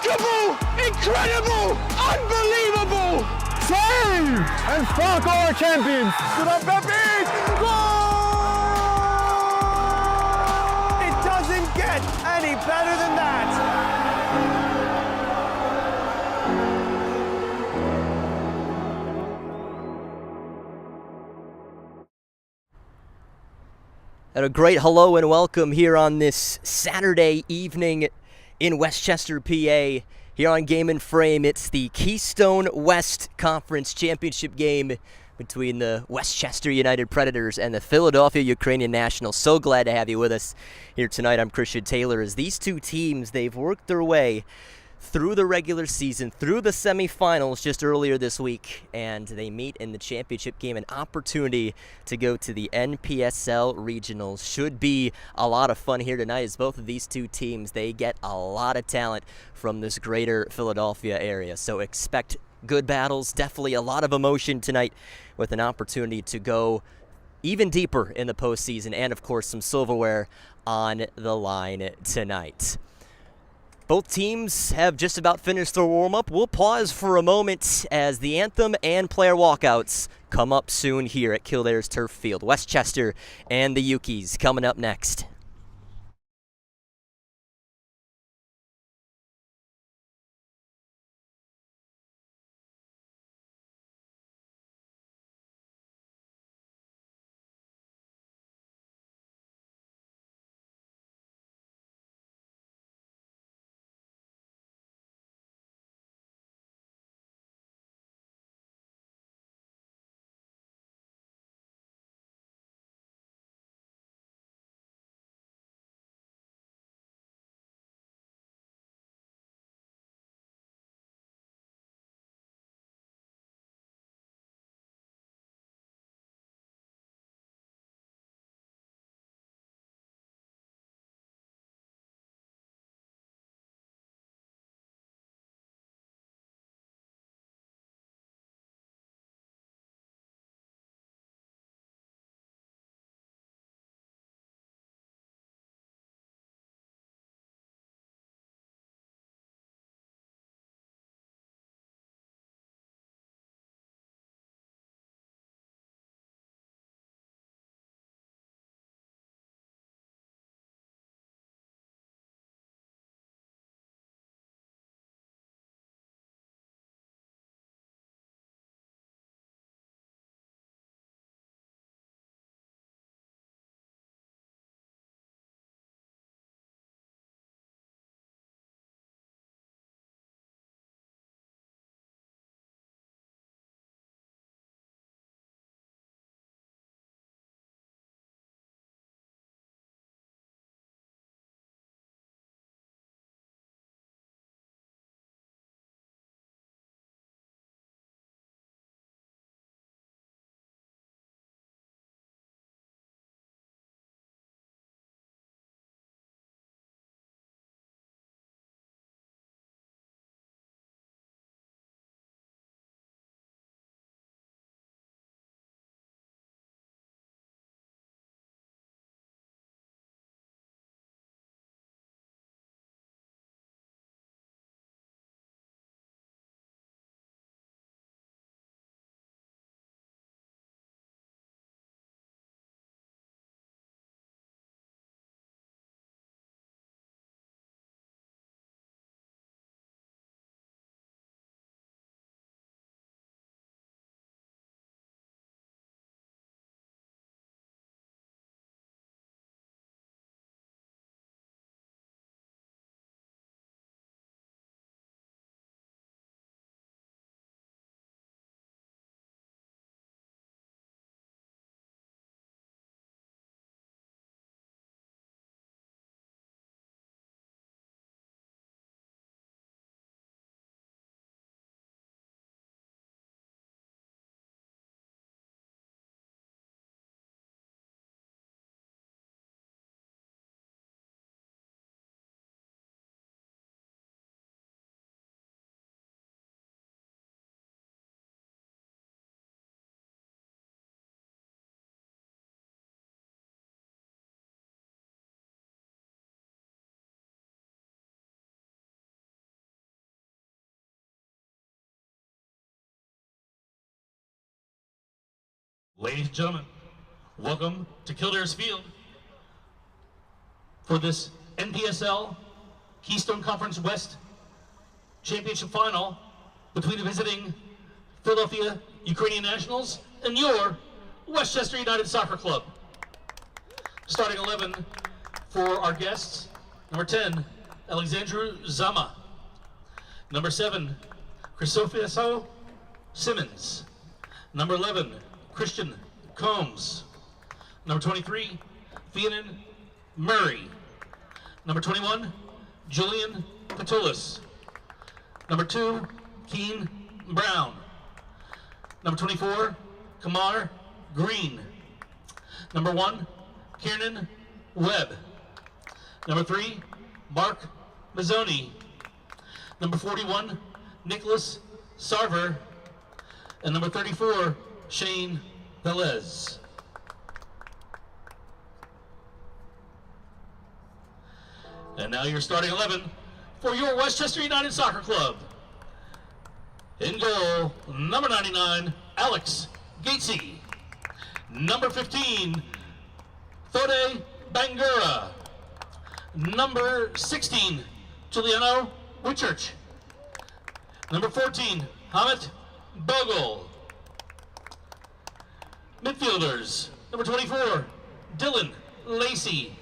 Unbelievable! Incredible! Unbelievable! Save! And fuck our champions! Good on Pepe! Goal! It doesn't get any better than that! And a great hello and welcome here on this Saturday evening in Westchester, PA. Here on Game and Frame, it's the Keystone West Conference Championship game between the Westchester United Predators and the Philadelphia Ukrainian Nationals. So glad to have you with us here tonight. I'm Christian Taylor. As these two teams, they've worked their way through the regular season, through the semifinals just earlier this week, and they meet in the championship game. An opportunity to go to the NPSL regionals. Should be a lot of fun here tonight, as both of these two teams, they get a lot of talent from this greater Philadelphia area. So expect good battles, definitely a lot of emotion tonight, with an opportunity to go even deeper in the postseason, and of course some silverware on the line tonight. Both teams have just about finished their warm-up. We'll pause for a moment as the anthem and player walkouts come up soon here at Kildare's Turf Field. Westchester and the Ukis coming up next. Ladies and gentlemen, welcome to Kildare's Field for this NPSL Keystone Conference West Championship Final between the visiting Philadelphia Ukrainian Nationals and your Westchester United Soccer Club. Starting 11 for our guests, number 10, Alexandru Zama. Number 7, Christopher Simmons. Number 11, Christian Combs. Number 23, Fianan Murray. Number 21, Julian Patulis. Number 2, Keen Brown. Number 24, Kamar Green. Number 1, Kiernan Webb. Number 3, Mark Mazzoni. Number 41, Nicholas Sarver. And number 34, Shane Velez. And now your starting 11 for your Westchester United Soccer Club. In goal, number 99, Alex Gatesy. Number 15, Thode Bangura. Number 16, Giuliano Whitchurch. Number 14, Hamid Bogle. Midfielders, number 24, Dylan Lacey.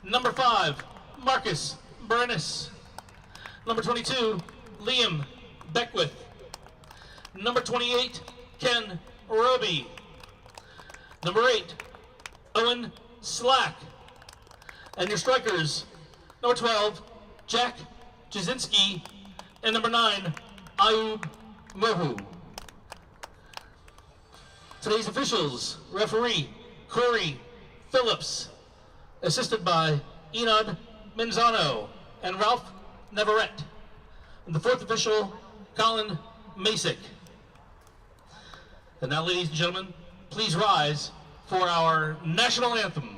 Number 5, Marcus Bernis. Number 22, Liam Beckwith. Number 28, Ken Roby. Number 8, Owen Slack. And your strikers, number 12, Jack Jasinski. And number 9, Ayub Mohu. Today's officials, referee Corey Phillips, assisted by Enad Menzano and Ralph Navarrete. And the 4th official, Colin Masick. And now, ladies and gentlemen, please rise for our national anthem.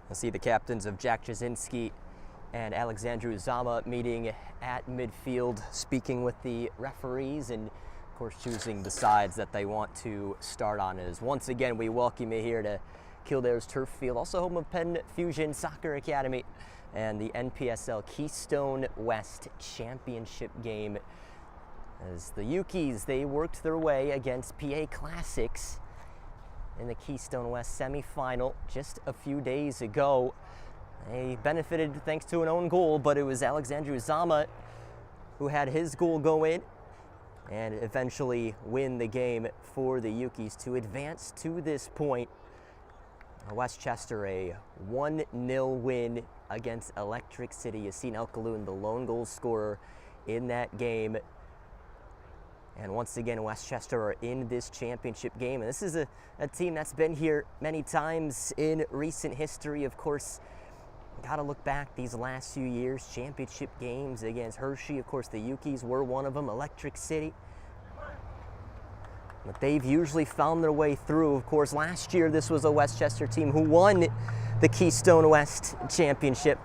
You'll see the captains of Jack Jasinski and Alexandru Zama meeting at midfield, speaking with the referees and, of course, choosing the sides that they want to start on. As once again, we welcome you here to Kildare's Turf Field, also home of Penn Fusion Soccer Academy, and the NPSL Keystone West Championship game. As the Ukis, they worked their way against PA Classics in the Keystone West semifinal just a few days ago. They benefited thanks to an own goal, but it was Alexandru Zama who had his goal go in. and eventually win the game for the Yukies to advance to this point. Westchester, a 1-0 win against Electric City. Yassine El-Khaloun, the lone goal scorer in that game. And once again, Westchester are in this championship game. And this is a team that's been here many times in recent history. Of course, got to look back these last few years. Championship games against Hershey. Of course, the Yukies were one of them. Electric City. But they've usually found their way through. Of course, last year, this was a Westchester team who won the Keystone West Championship.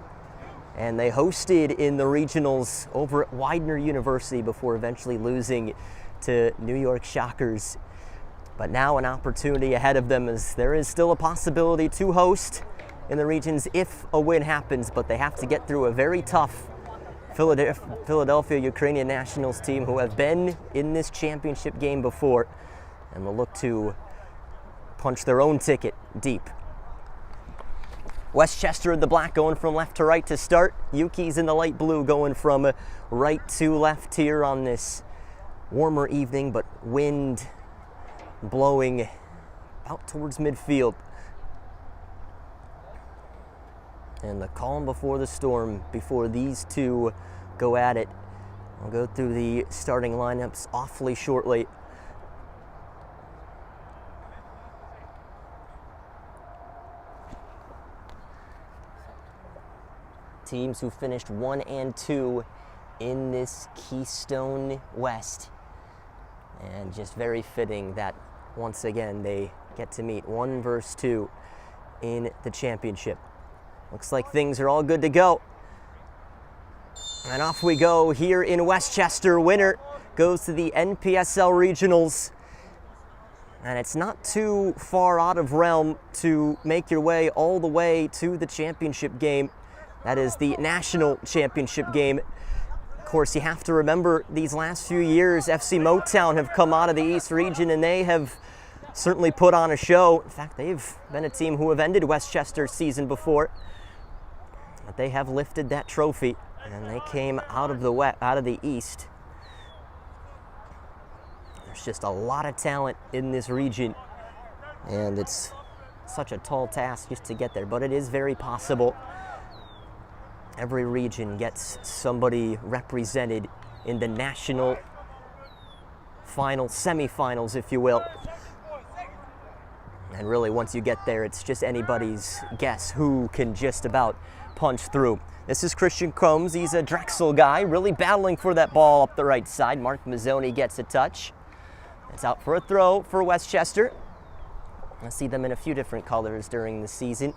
And they hosted in the regionals over at Widener University before eventually losing to New York Shockers. But now an opportunity ahead of them, as there is still a possibility to host in the regions if a win happens, but they have to get through a very tough Philadelphia Ukrainian Nationals team who have been in this championship game before and will look to punch their own ticket deep. Westchester in the black going from left to right to start. Yuki's in the light blue going from right to left here on this warmer evening, but wind blowing out towards midfield. And the calm before the storm before these two go at it. I'll go through the starting lineups awfully shortly. Teams who finished 1 and 2 in this Keystone West. And just very fitting that once again they get to meet 1 versus 2 in the championship. Looks like things are all good to go. And off we go here in Westchester. Winner goes to the NPSL Regionals. And it's not too far out of realm to make your way all the way to the championship game. That is the national championship game. Of course, you have to remember these last few years, FC Motown have come out of the East region and they have certainly put on a show. In fact, they've been a team who have ended Westchester's season before. But they have lifted that trophy and they came out of the East. There's just a lot of talent in this region and it's such a tall task just to get there, but it is very possible. Every region gets somebody represented in the national final, semifinals, if you will. And really, once you get there, it's just anybody's guess who can just about punch through. This is Christian Combs. He's a Drexel guy, really battling for that ball up the right side. Mark Mazzoni gets a touch. It's out for a throw for Westchester. I see them in a few different colors during the season.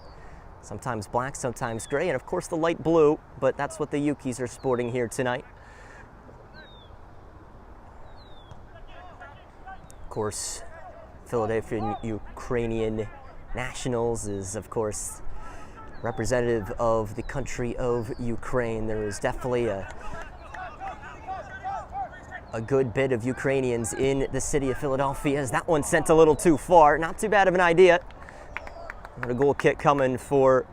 Sometimes black, sometimes gray, and of course the light blue, but that's what the Yukies are sporting here tonight. Of course, Philadelphia Ukrainian Nationals is, of course, representative of the country of Ukraine. There is definitely a good bit of Ukrainians in the city of Philadelphia, as that one sent a little too far. Not too bad of an idea. A goal kick coming for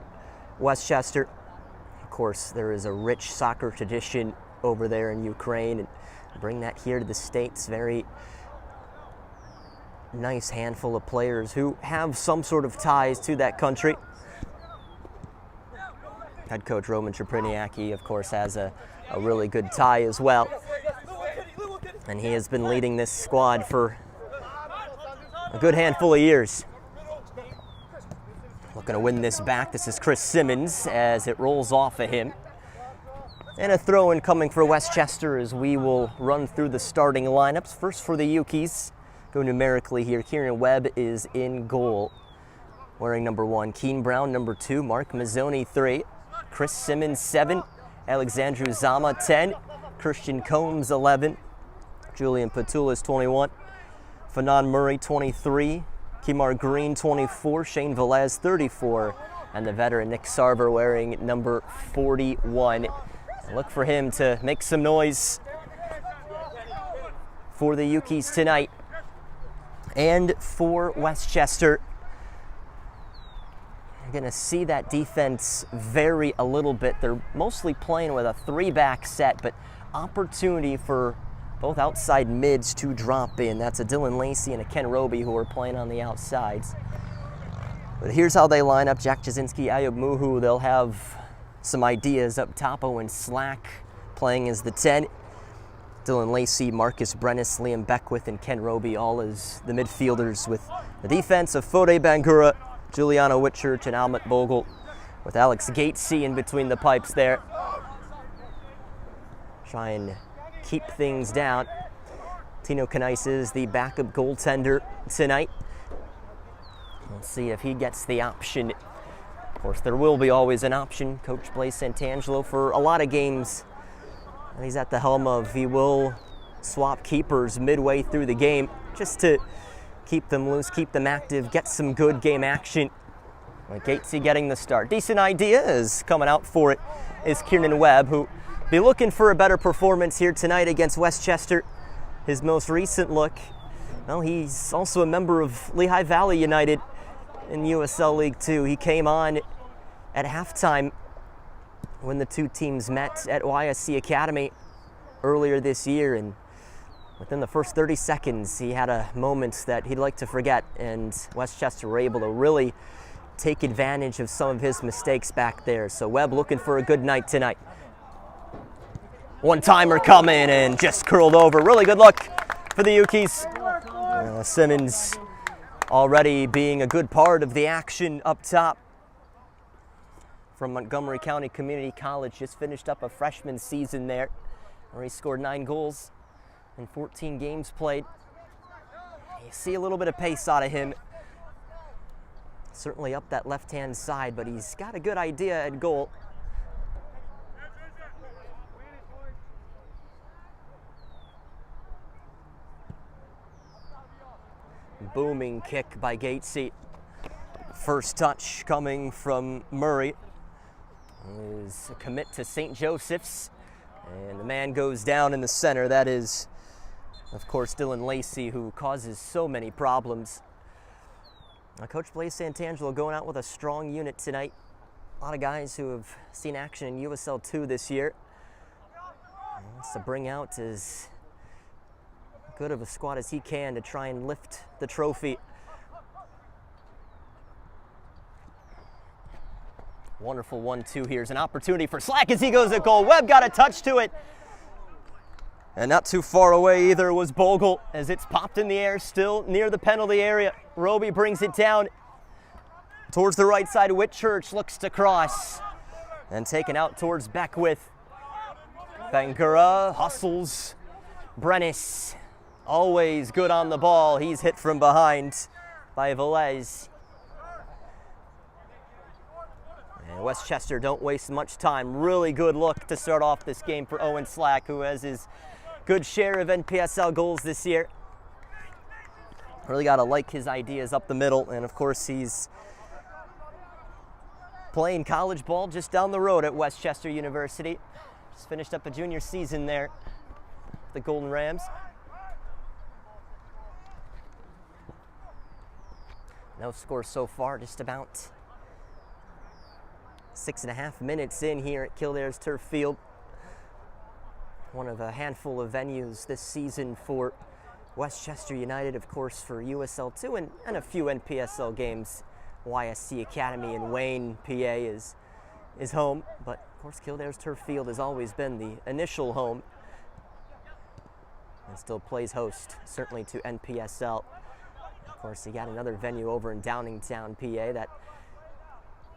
Westchester. Of course, there is a rich soccer tradition over there in Ukraine, and bring that here to the States. Very nice handful of players who have some sort of ties to that country. Head coach Roman Trepiniaki, of course, has a really good tie as well. And he has been leading this squad for a good handful of years. Looking to win this back. This is Chris Simmons as it rolls off of him. And a throw-in coming for Westchester as we will run through the starting lineups. First for the Yukies, go numerically here. Kieran Webb is in goal, wearing number 1. Keen Brown, number 2. Mark Mazzoni, 3. Chris Simmons, 7. Alexandru Zama, 10. Christian Combs, 11. Julian Patulas, 21. Fanon Murray, 23. Kimar Green, 24, Shane Velez, 34, and the veteran Nick Sarver wearing number 41. Look for him to make some noise for the Yukies tonight. And for Westchester, you're going to see that defense vary a little bit. They're mostly playing with a 3-back set, but opportunity for both outside mids to drop in. That's a Dylan Lacey and a Ken Roby who are playing on the outsides. But here's how they line up. Jack Jasinski, Ayub Muhu, they'll have some ideas up top. Owen Slack playing as the 10. Dylan Lacey, Marcus Brennis, Liam Beckwith, and Ken Roby all as the midfielders, with the defense of Fode Bangura, Juliano Whitchurch, and Almut Bogle, with Alex Gatesy in between the pipes there. Try and keep things down. Tino Canais is the backup goaltender tonight. We'll see if he gets the option. Of course, there will be always an option. Coach Blaise Santangelo, for a lot of games that he's at the helm of, he will swap keepers midway through the game just to keep them loose, keep them active, get some good game action. Like Gatesy getting the start. Decent idea is coming out for it is Kieran Webb, who be looking for a better performance here tonight against Westchester. His most recent look, well, he's also a member of Lehigh Valley United in USL League 2. He came on at halftime when the two teams met at YSC Academy earlier this year, and within the first 30 seconds he had a moment that he'd like to forget, and Westchester were able to really take advantage of some of his mistakes back there. So Webb looking for a good night tonight. One-timer coming and just curled over. Really good look for the Ukis. Simmons already being a good part of the action up top. From Montgomery County Community College, just finished up a freshman season there, where he scored 9 goals in 14 games played. You see a little bit of pace out of him. Certainly up that left-hand side, but he's got a good idea at goal. Booming kick by Gatesy. First touch coming from Murray. Is a commit to St. Joseph's, and the man goes down in the center. That is, of course, Dylan Lacey, who causes so many problems. Now, Coach Blaise Santangelo going out with a strong unit tonight. A lot of guys who have seen action in USL 2 this year. He wants to bring out as good of a squad as he can to try and lift the trophy. Wonderful 1-2. Here's an opportunity for Slack as he goes at goal. Webb got a touch to it. And not too far away either was Bogle, as it's popped in the air, still near the penalty area. Roby brings it down towards the right side. Whitchurch looks to cross and taken out towards Beckwith. Bangura hustles. Brennis, always good on the ball. He's hit from behind by Velez. And Westchester don't waste much time. Really good look to start off this game for Owen Slack, who has his good share of NPSL goals this year. Really got to like his ideas up the middle, and of course he's playing college ball just down the road at Westchester University. Just finished up a junior season there, the Golden Rams. No score so far, just about 6.5 minutes in here at Kildare's Turf Field. One of a handful of venues this season for Westchester United, of course, for USL 2 and a few NPSL games. YSC Academy in Wayne, PA is home, but of course Kildare's Turf Field has always been the initial home and still plays host, certainly, to NPSL. Of course, you got another venue over in Downingtown, PA that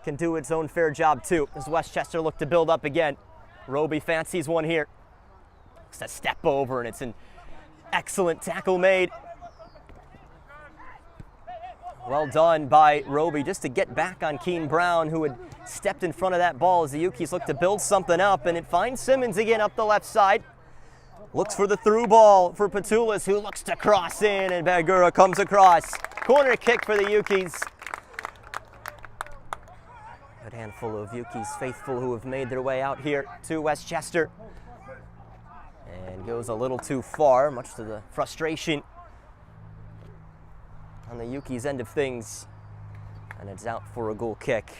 can do its own fair job too, as Westchester look to build up again. Roby fancies one here. It's a step over, and it's an excellent tackle made. Well done by Roby just to get back on Keen Brown, who had stepped in front of that ball as the Ukis look to build something up, and it finds Simmons again up the left side. Looks for the through ball for Patulis, who looks to cross in, and Bagura comes across. Corner kick for the Ukis. Good handful of Ukis faithful who have made their way out here to Westchester. And goes a little too far, much to the frustration on the Ukis' end of things. And it's out for a goal kick.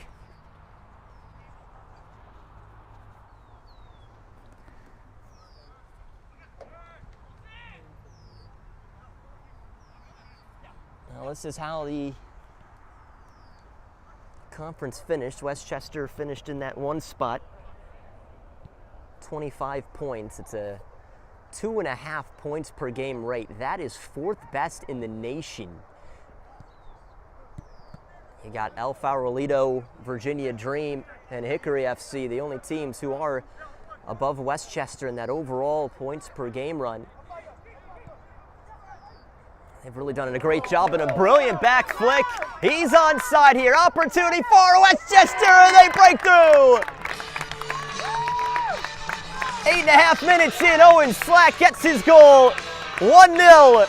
Well, this is how the conference finished. Westchester finished in that one spot. 25 points. It's a 2.5 points per game rate. That is 4th best in the nation. You got El Farolito, Virginia Dream, and Hickory FC, the only teams who are above Westchester in that overall points per game run. They've really done a great job and a brilliant back flick. He's onside here. Opportunity for Westchester, and they break through. 8.5 minutes in, Owen Slack gets his goal. 1-0.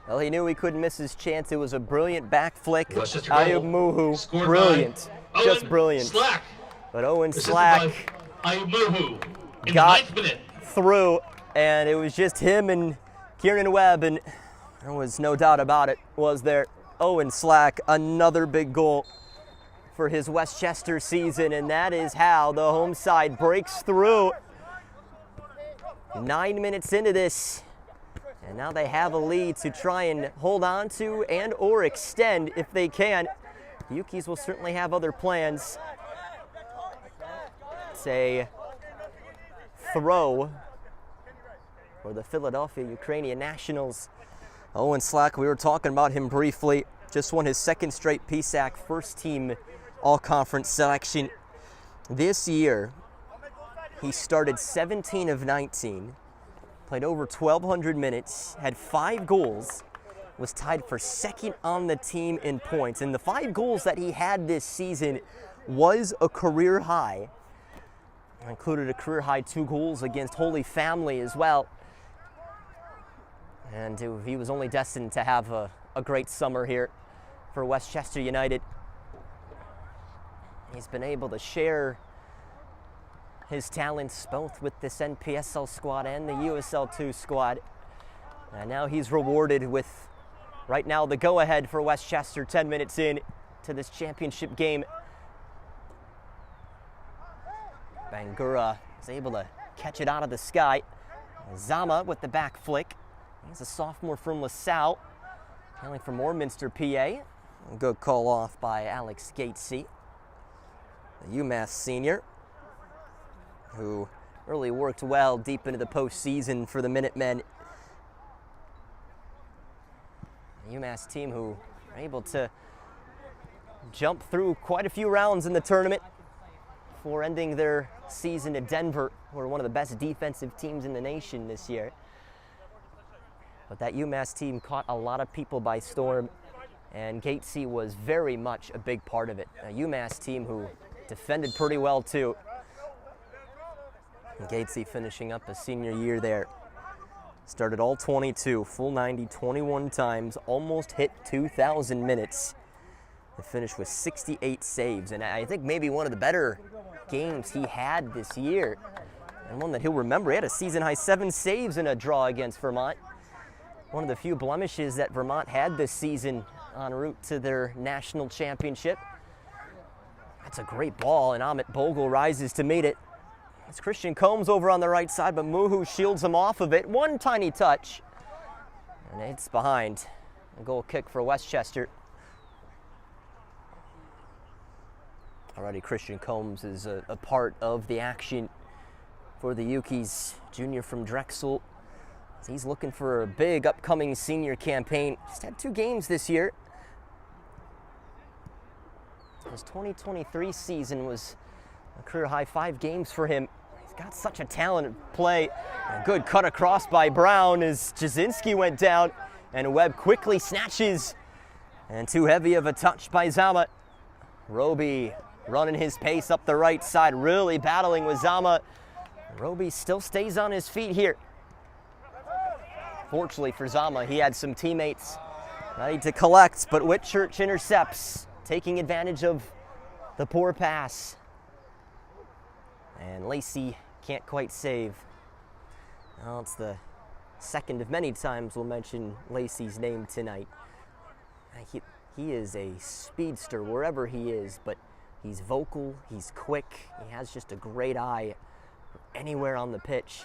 Well, he knew he couldn't miss his chance. It was a brilliant back flick. Ayub Muhu, brilliant, just brilliant. Slack. But Owen Slack got through, and it was just him and Kieran Webb, and there was no doubt about it, was there? Owen Slack, another big goal for his Westchester season, and that is how the home side breaks through. 9 minutes into this. And now they have a lead to try and hold on to and or extend if they can. The Ukis will certainly have other plans. It's a throw for the Philadelphia Ukrainian Nationals. Owen Slack, we were talking about him briefly. Just won his 2nd straight PSAC first team all-conference selection. This year, he started 17 of 19. Played over 1,200 minutes, had 5 goals, was tied for 2nd on the team in points. And the 5 goals that he had this season was a career high. Included a career high 2 goals against Holy Family as well. And he was only destined to have a great summer here for Westchester United. He's been able to share his talents both with this NPSL squad and the USL2 squad. And now he's rewarded with, right now, the go-ahead for Westchester 10 minutes in to this championship game. Bangura is able to catch it out of the sky. Zama with the back flick. He's a sophomore from LaSalle, hailing from Warminster, PA. A good call off by Alex Gatesy, the UMass senior, who really worked well deep into the postseason for the Minutemen. A UMass team who were able to jump through quite a few rounds in the tournament before ending their season at Denver, who are one of the best defensive teams in the nation this year. But that UMass team caught a lot of people by storm, and Gatesy was very much a big part of it. A UMass team who defended pretty well too. Gatesy finishing up a senior year there. Started all 22, full 90, 21 times, almost hit 2,000 minutes. The finish was 68 saves, and I think maybe one of the better games he had this year, and one that he'll remember. He had a season-high 7 saves in a draw against Vermont. One of the few blemishes that Vermont had this season en route to their national championship. That's a great ball, and Amit Bogle rises to meet it. It's Christian Combs over on the right side, but Muhu shields him off of it. One tiny touch, and it's behind. A goal kick for Westchester. Already Christian Combs is a part of the action for the Ukis. Junior from Drexel. He's looking for a big upcoming senior campaign. Just had 2 games this year. His 2023 season was a career high 5 games for him. He's got such a talented play. A good cut across by Brown as Jasinski went down, and Webb quickly snatches. And too heavy of a touch by Zama. Roby running his pace up the right side, really battling with Zama. Roby still stays on his feet here. Fortunately for Zama, he had some teammates ready to collect, but Whitchurch intercepts, taking advantage of the poor pass. And Lacey can't quite save. Well, it's the second of many times we'll mention Lacey's name tonight. He is a speedster wherever he is, but he's vocal, he's quick, he has just a great eye anywhere on the pitch.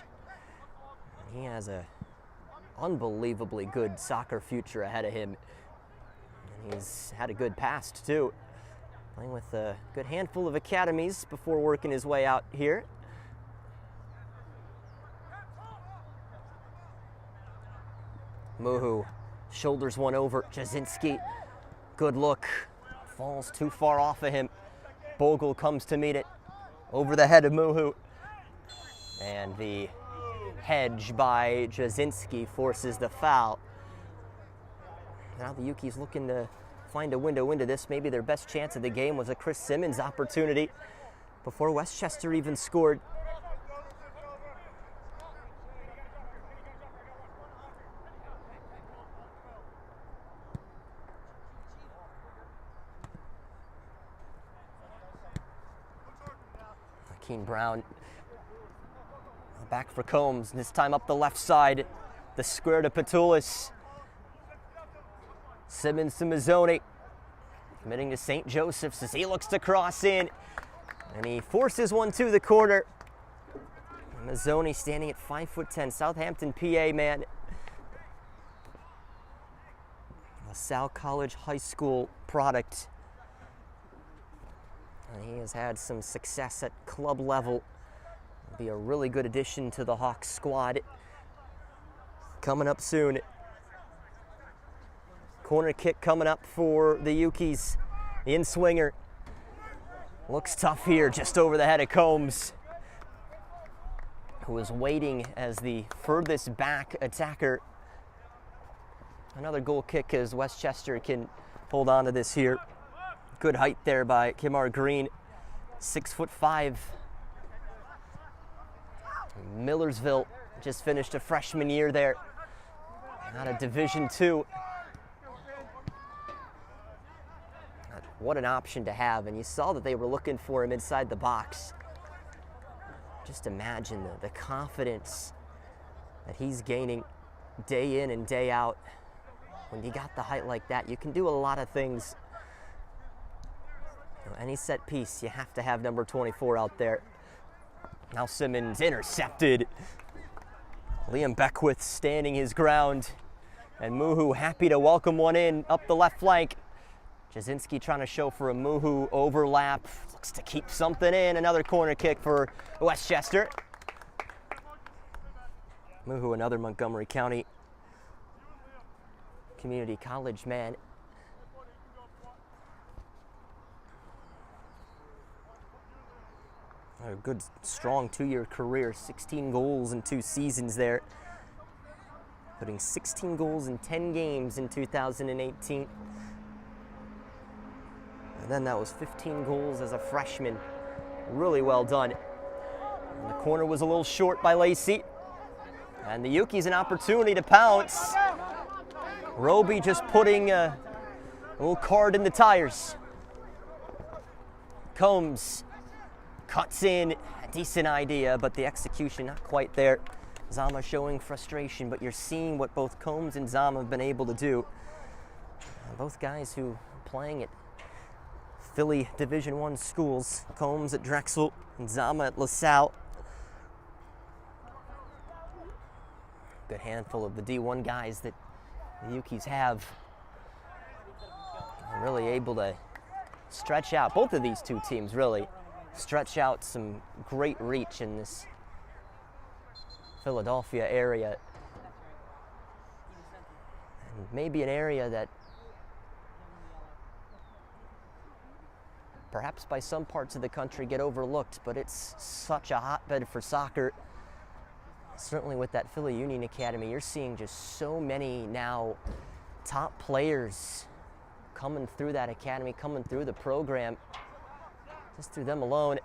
He has a unbelievably good soccer future ahead of him. And he's had a good past too, playing with a good handful of academies before working his way out here. Muhu shoulders one over. Jasinski, good look. Falls too far off of him. Bogle comes to meet it. Over the head of Muhu. And the hedge by Jasinski forces the foul. Now the Yuki's looking to find a window into this. Maybe their best chance of the game was a Chris Simmons opportunity before Westchester even scored. Keen Brown back for Combs, this time up the left side. The square to Patulis. Simmons to Mazzoni. Committing to St. Joseph's as he looks to cross in. And he forces one to the corner. Mazzoni standing at 5'10", Southampton, PA man. LaSalle College High School product. And he has had some success at club level. Will be a really good addition to the Hawks squad. Coming up soon. Corner kick coming up for the Yukis. The in-swinger. Looks tough here, just over the head of Combs, who is waiting as the furthest back attacker. Another goal kick as Westchester can hold on to this here. Good height there by Kimar Green, 6'5". Millersville just finished a freshman year there, out of Division II. What an option to have, and you saw that they were looking for him inside the box. Just imagine the confidence that he's gaining day in and day out. When you got the height like that, you can do a lot of things. Any set piece, you have to have number 24 out there. Now Simmons intercepted. Liam Beckwith standing his ground. And Muhu happy to welcome one in up the left flank. Jasinski trying to show for a Muhu overlap. Looks to keep something in. Another corner kick for Westchester. Muhu, another Montgomery County Community College man. A good, strong two-year career, 16 goals in 2 seasons there. Putting 16 goals in 10 games in 2018. And then that was 15 goals as a freshman. Really well done. And the corner was a little short by Lacey. And the Yuki's an opportunity to pounce. Roby just putting a little card in the tires. Combs cuts in, a decent idea, but the execution not quite there. Zama showing frustration, but you're seeing what both Combs and Zama have been able to do. Both guys who are playing at Philly Division I schools. Combs at Drexel and Zama at LaSalle. Good handful of the D1 guys that the Yukis have. And really able to stretch out, both of these two teams really, stretch out some great reach in this Philadelphia area. And maybe an area that perhaps by some parts of the country get overlooked, but it's such a hotbed for soccer. Certainly with that Philly Union Academy, you're seeing just so many now top players coming through that academy, coming through the program, just through them alone.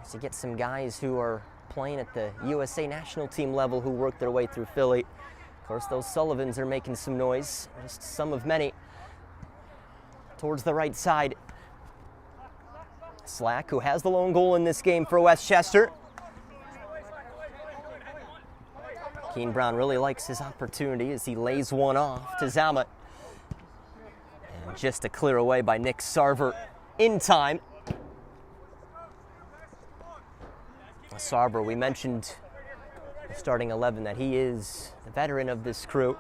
So you get some guys who are playing at the USA national team level who work their way through Philly. Of course, those Sullivans are making some noise, just some of many. Towards the right side. Slack, who has the lone goal in this game for Westchester. Keen Brown really likes his opportunity as he lays one off to Zama. And just a clear away by Nick Sarver in time. Sarver, we mentioned the starting 11 that he is the veteran of this crew.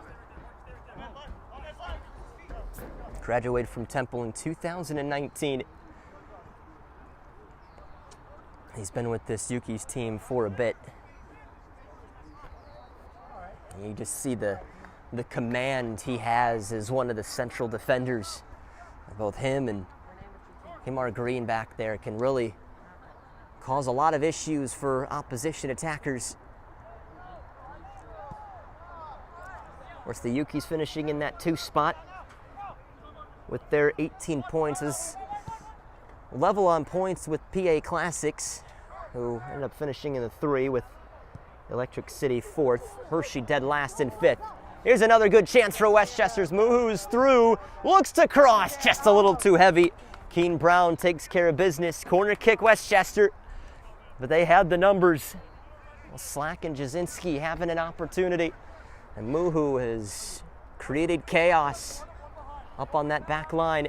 Graduated from Temple in 2019. He's been with this Yuki's team for a bit. And you just see the command he has as one of the central defenders. Both him and Himar Green back there can really cause a lot of issues for opposition attackers. Of course, the Yuki's finishing in that 2 spot with their 18 points, is level on points with PA Classics, who ended up finishing in the 3 with Electric City 4th. Hershey dead last in 5th. Here's another good chance for Westchester's Muhu's through, looks to cross, just a little too heavy. Keen Brown takes care of business. Corner kick Westchester, but they had the numbers. Well, Slack and Jasinski having an opportunity, and Muhu has created chaos up on that back line.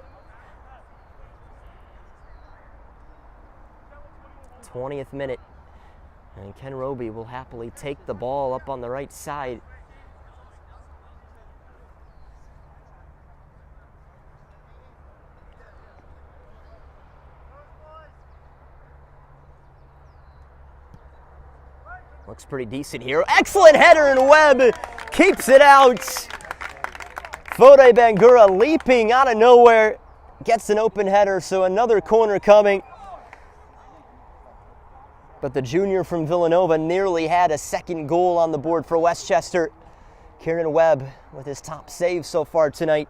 20th minute, and Ken Roby will happily take the ball up on the right side. Looks pretty decent here. Excellent header, and Webb keeps it out. Fode Bangura leaping out of nowhere, gets an open header, so another corner coming. But the junior from Villanova nearly had a second goal on the board for Westchester. Kieran Webb with his top save so far tonight.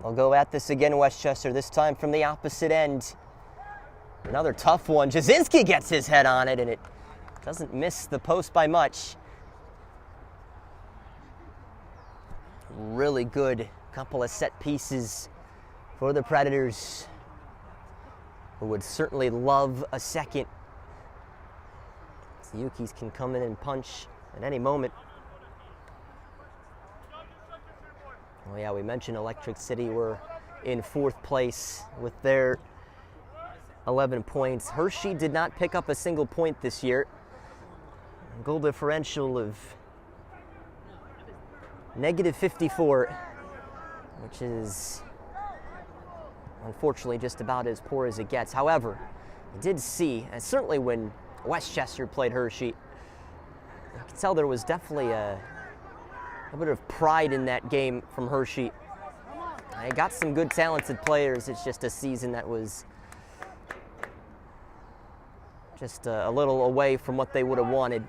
They'll go at this again, Westchester, this time from the opposite end. Another tough one. Jasinski gets his head on it, and it doesn't miss the post by much. Really good couple of set pieces for the Predators, who would certainly love a second. The Yukis can come in and punch at any moment. Oh yeah, we mentioned Electric City were in 4th place with their 11 points. Hershey did not pick up a single point this year. A goal differential of -54, which is unfortunately just about as poor as it gets. However, I did see, and certainly when Westchester played Hershey, I could tell there was definitely a bit of pride in that game from Hershey. I got some good talented players. It's just a season that was just a little away from what they would have wanted.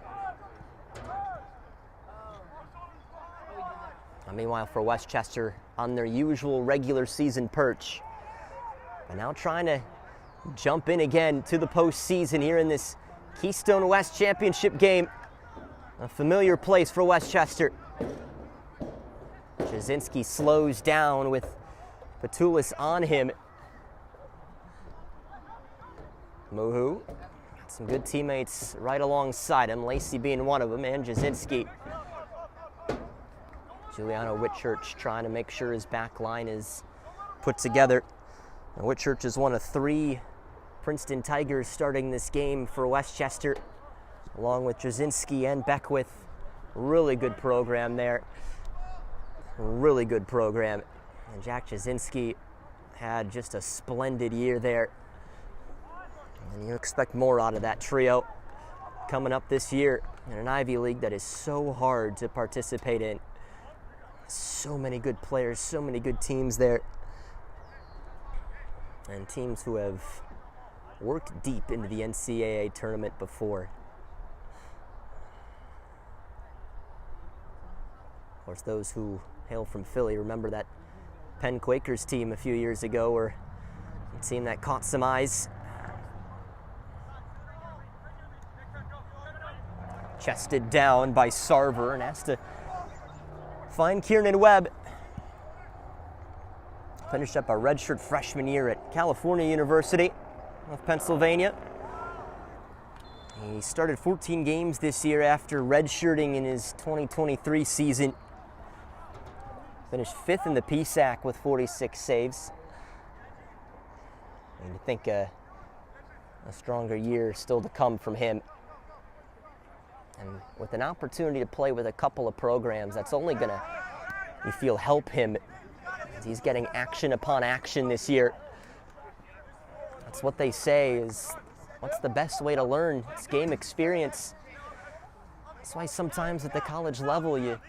Meanwhile, for Westchester, on their usual regular season perch, but now trying to jump in again to the postseason here in this Keystone West Championship game. A familiar place for Westchester. Jasinski slows down with Patulis on him. Muhu, some good teammates right alongside him, Lacey being one of them, and Jasinski. Giuliano Whitchurch trying to make sure his back line is put together. And Whitchurch is one of 3 Princeton Tigers starting this game for Westchester, along with Jasinski and Beckwith. Really good program there. Really good program. And Jack Jasinski had just a splendid year there. And you expect more out of that trio coming up this year in an Ivy League that is so hard to participate in. So many good players, so many good teams there. And teams who have worked deep into the NCAA tournament before. Of course, those who hail from Philly remember that Penn Quakers team a few years ago, or a team that caught some eyes. Chested down by Sarver and has to find Kieran Webb. Finished up a redshirt freshman year at California University of Pennsylvania. He started 14 games this year after redshirting in his 2023 season. Finished 5th in the PSAC with 46 saves. And you think a stronger year still to come from him. And with an opportunity to play with a couple of programs, that's only going to, you feel, help him. He's getting action upon action this year. That's what they say is, what's the best way to learn? It's game experience. That's why sometimes at the college level you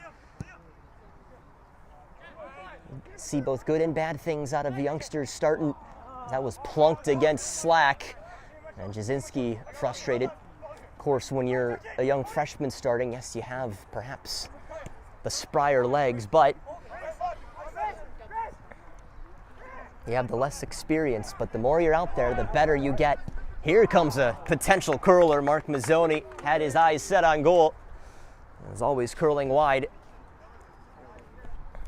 see both good and bad things out of the youngsters starting. That was plunked against Slack, and Jasinski frustrated. Of course, when you're a young freshman starting, yes, you have perhaps the sprier legs, but you have the less experience. But the more you're out there, the better you get. Here comes a potential curler. Mark Mazzoni had his eyes set on goal. As always, curling wide.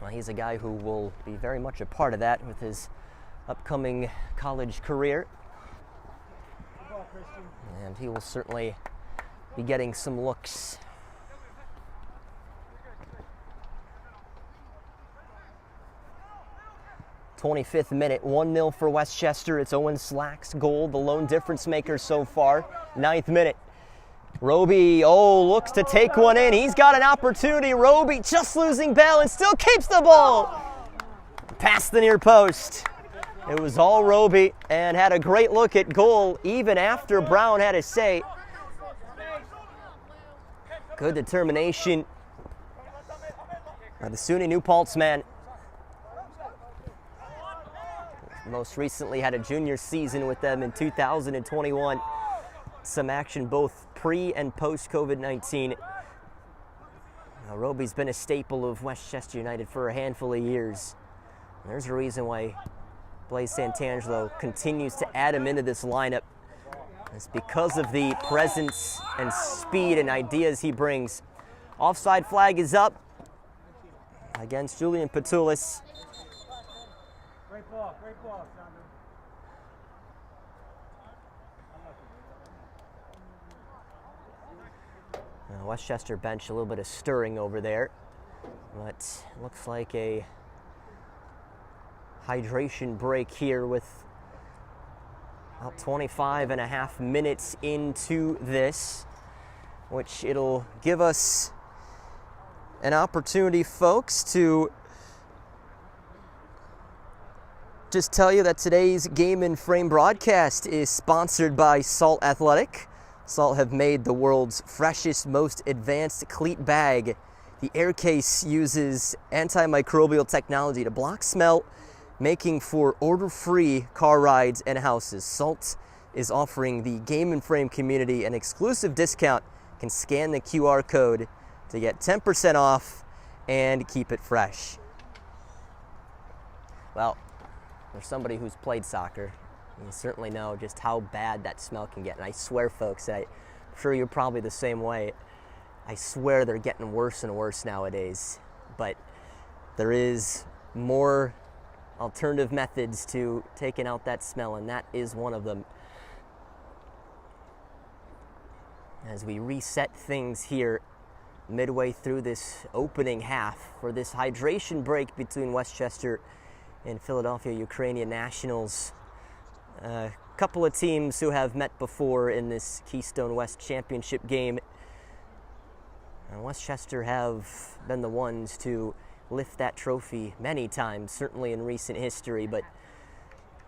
Well, he's a guy who will be very much a part of that with his upcoming college career. And he will certainly be getting some looks. '25th minute, 1-0 for Westchester. It's Owen Slack's goal, the lone difference maker so far. 9th minute. Roby, looks to take one in. He's got an opportunity. Roby just losing balance, still keeps the ball. Past the near post. It was all Roby, and had a great look at goal even after Brown had a say. Good determination by the SUNY New Paltz man. Most recently had a junior season with them in 2021. Some action both pre and post COVID-19. Now, Roby's been a staple of Westchester United for a handful of years. And there's a reason why Blaise Santangelo continues to add him into this lineup. It's because of the presence and speed and ideas he brings. Offside flag is up against Julian Patulis. Great ball, Sandra. Westchester bench, a little bit of stirring over there, but looks like a hydration break here with about 25 and a half minutes into this, which it'll give us an opportunity, folks, to just tell you that today's Game in Frame broadcast is sponsored by Salt Athletic. Salt have made the world's freshest, most advanced cleat bag. The air case uses antimicrobial technology to block smell, making for order-free car rides and houses. Salt is offering the Game in Frame community an exclusive discount. You can scan the QR code to get 10% off and keep it fresh. Well, there's somebody who's played soccer. You certainly know just how bad that smell can get. And I swear, folks, I'm sure you're probably the same way. I swear they're getting worse and worse nowadays. But there is more alternative methods to taking out that smell, and that is one of them. As we reset things here midway through this opening half for this hydration break between Westchester and Philadelphia Ukrainian Nationals. A couple of teams who have met before in this Keystone West Championship game. Westchester have been the ones to lift that trophy many times, certainly in recent history, but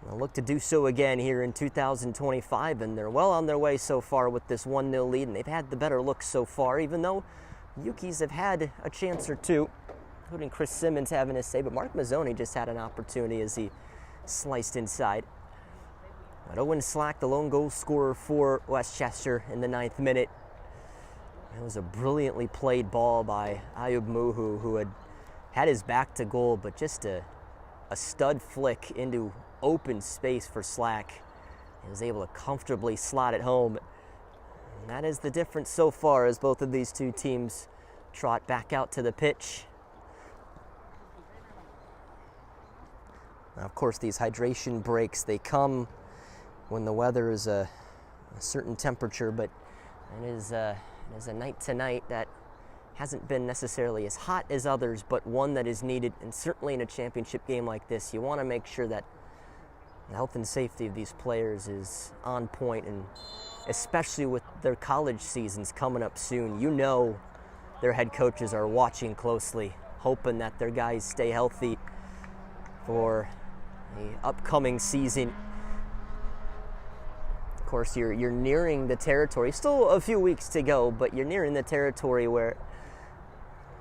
they'll look to do so again here in 2025, and they're well on their way so far with this 1-0 lead, and they've had the better look so far, even though Ukis have had a chance or two, including Chris Simmons having a say, but Mark Mazzoni just had an opportunity as he sliced inside. But Owen Slack, the lone goal scorer for Westchester in the 9th minute. It was a brilliantly played ball by Ayub Muhu, who had his back to goal, but just a stud flick into open space for Slack. He was able to comfortably slot it home. And that is the difference so far as both of these two teams trot back out to the pitch. Now, of course, these hydration breaks, they come when the weather is a certain temperature, but it is a night tonight that hasn't been necessarily as hot as others, but one that is needed, and certainly in a championship game like this, you want to make sure that the health and safety of these players is on point, and especially with their college seasons coming up soon, you know their head coaches are watching closely, hoping that their guys stay healthy for the upcoming season. Of course, you're nearing the territory, still a few weeks to go, but you're nearing the territory where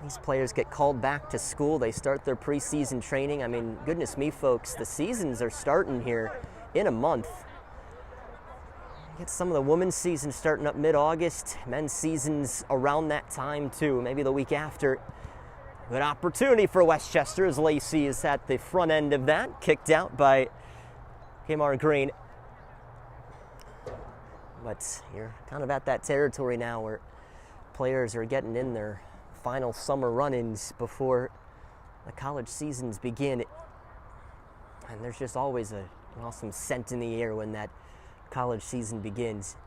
these players get called back to school. They start their preseason training. I mean, goodness me, folks, the seasons are starting here in a month. Get some of the women's season starting up mid-August, men's seasons around that time too, maybe the week after. Good opportunity for Westchester as Lacey is at the front end of that, kicked out by Kmar Green. But you're kind of at that territory now where players are getting in their final summer run-ins before the college seasons begin. And there's just always an awesome scent in the air when that college season begins.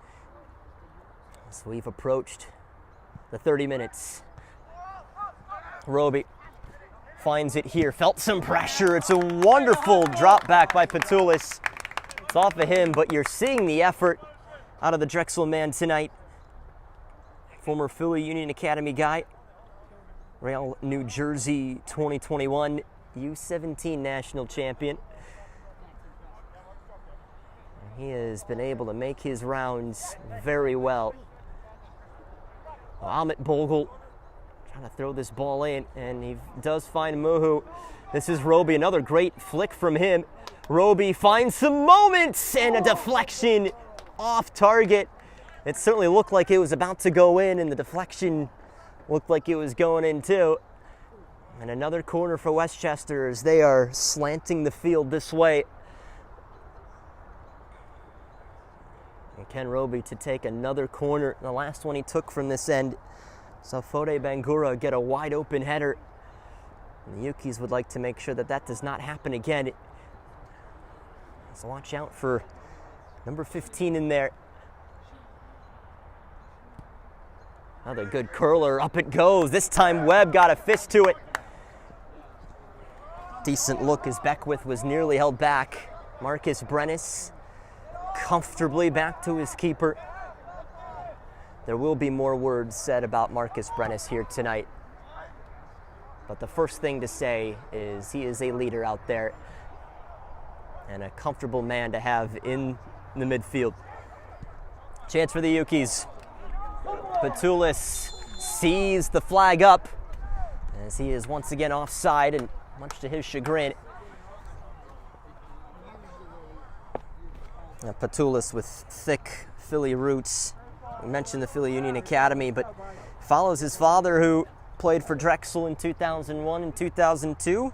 So we've approached the 30 minutes. Roby finds it here, felt some pressure. It's a wonderful drop back by Patulis. It's off of him, but you're seeing the effort out of the Drexel man tonight. Former Philly Union Academy guy, Real New Jersey 2021 U17 national champion. He has been able to make his rounds very well. Ahmet Bogle trying to throw this ball in, and he does find Muhu. This is Roby, another great flick from him. Roby finds some moments and a deflection off target. It certainly looked like it was about to go in, and the deflection looked like it was going in too. And another corner for Westchester as they are slanting the field this way. And Ken Roby to take another corner. The last one he took from this end. Saw Fode Bangura get a wide open header. And the Ukis would like to make sure that that does not happen again. So watch out for number 15 in there. Another good curler, up it goes. This time Webb got a fist to it. Decent look as Beckwith was nearly held back. Marcus Brennis comfortably back to his keeper. There will be more words said about Marcus Brennis here tonight. But the first thing to say is he is a leader out there and a comfortable man to have in the midfield. Chance for the Ukis. Patulis sees the flag up as he is once again offside, and much to his chagrin. Patulis with thick Philly roots. We mentioned the Philly Union Academy, but follows his father who played for Drexel in 2001 and 2002.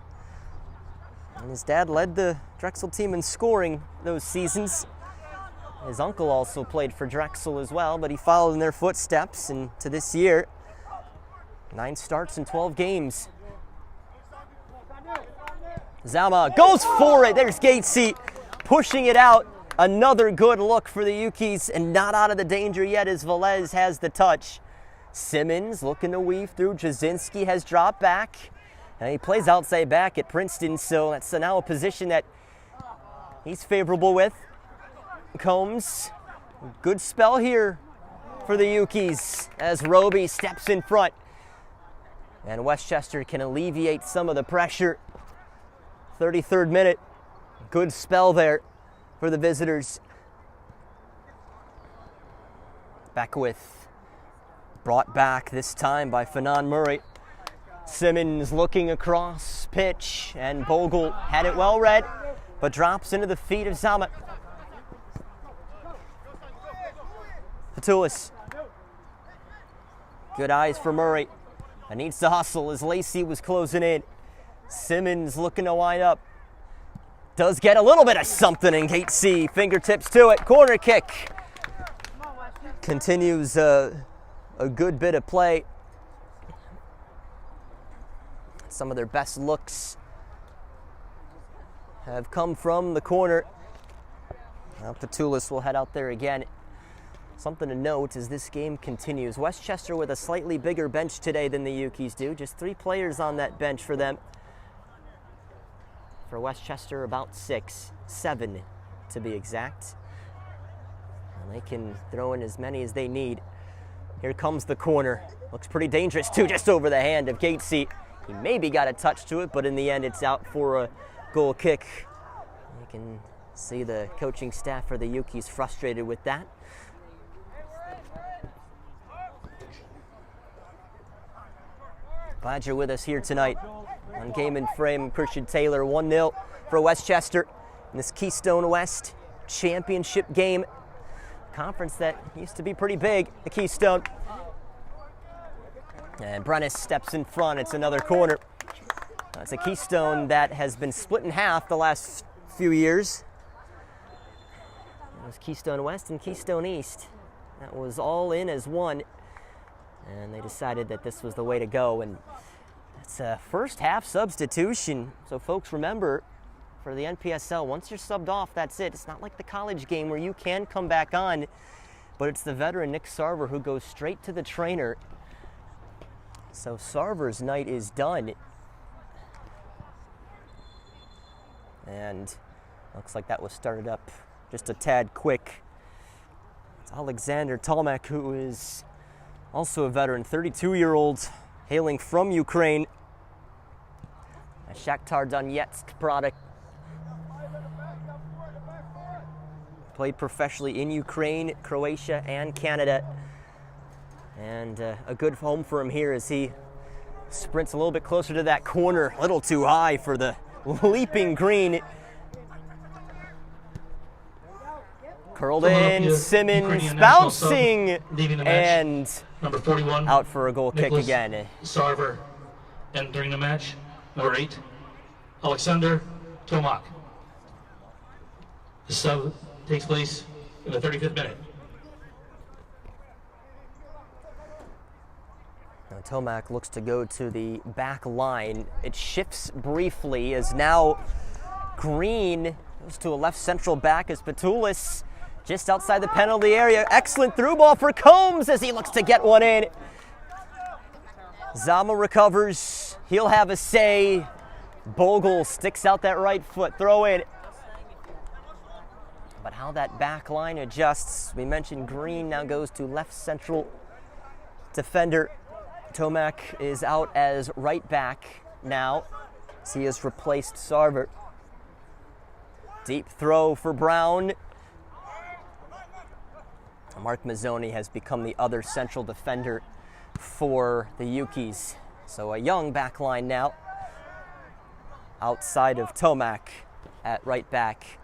And his dad led the Drexel team in scoring those seasons. His uncle also played for Drexel as well, but he followed in their footsteps, and to this year, 9 starts in 12 games. Zama goes for it. There's Gatesy pushing it out. Another good look for the Ukis, and not out of the danger yet as Velez has the touch. Simmons looking to weave through. Jasinski has dropped back, and he plays outside back at Princeton, so that's now a position that he's favorable with. Combs, good spell here for the Ukis as Roby steps in front. And Westchester can alleviate some of the pressure. 33rd minute, good spell there for the visitors. Beckwith brought back this time by Fanon Murray. Simmons looking across pitch, and Bogle had it well read, but drops into the feet of Zamet. Patulis. Good eyes for Murray. And needs to hustle as Lacey was closing in. Simmons looking to wind up. Does get a little bit of something in Gate C. Fingertips to it. Corner kick. Continues a good bit of play. Some of their best looks have come from the corner. Now Petulis will head out there again. Something to note as this game continues. Westchester with a slightly bigger bench today than the Ukis do. Just 3 players on that bench for them. For Westchester, about 6, 7 to be exact. And they can throw in as many as they need. Here comes the corner. Looks pretty dangerous too, just over the hand of Gatesy. He maybe got a touch to it, but in the end it's out for a goal kick. You can see the coaching staff for the Ukis frustrated with that. Glad you're with us here tonight on Game and Frame. Christian Taylor, 1-0 for Westchester in this Keystone West championship game. Conference that used to be pretty big, the Keystone. And Brennis steps in front. It's another corner. It's a Keystone that has been split in half the last few years. It was Keystone West and Keystone East. That was all in as one. And they decided that this was the way to go. And it's a first half substitution. So folks, remember, for the NPSL, once you're subbed off, that's it. It's not like the college game where you can come back on, but it's the veteran Nick Sarver who goes straight to the trainer. So Sarver's night is done. And looks like that was started up just a tad quick. It's Alexander Tolmak, who is also a veteran, 32-year-old, hailing from Ukraine. A Shakhtar Donetsk product. Played professionally in Ukraine, Croatia, and Canada. And a good home for him here as he sprints a little bit closer to that corner. A little too high for the leaping green. Curled in, Simmons bouncing, and number 41, out for a goal kick again. Sarver entering the match. Number 8, Alexander Tomak. The sub takes place in the 35th minute. Now Tomak looks to go to the back line. It shifts briefly as now Green goes to a left central back as Petulis just outside the penalty area. Excellent through ball for Combs as he looks to get one in. Zama recovers. He'll have a say. Bogle sticks out that right foot. Throw in. But how that back line adjusts. We mentioned Green now goes to left central defender. Tomak is out as right back now. As he has replaced Sarver. Deep throw for Brown. Mark Mazzoni has become the other central defender for the Ukis. So a young back line now. Outside of Tomak at right back.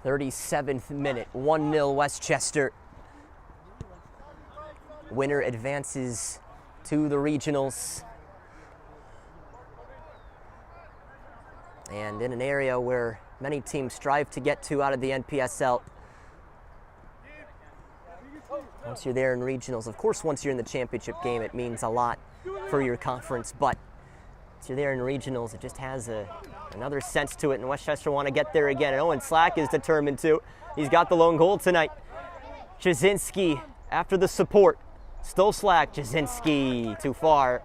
37th minute, 1-0 Westchester. Winner advances to the regionals. And in an area where many teams strive to get to out of the NPSL. Once you're there in regionals, of course, once you're in the championship game, it means a lot for your conference, but once you're there in regionals, it just has another sense to it, and Westchester want to get there again. And Owen Slack is determined to. He's got the lone goal tonight. Jasinski after the support. Still Slack, Jasinski too far.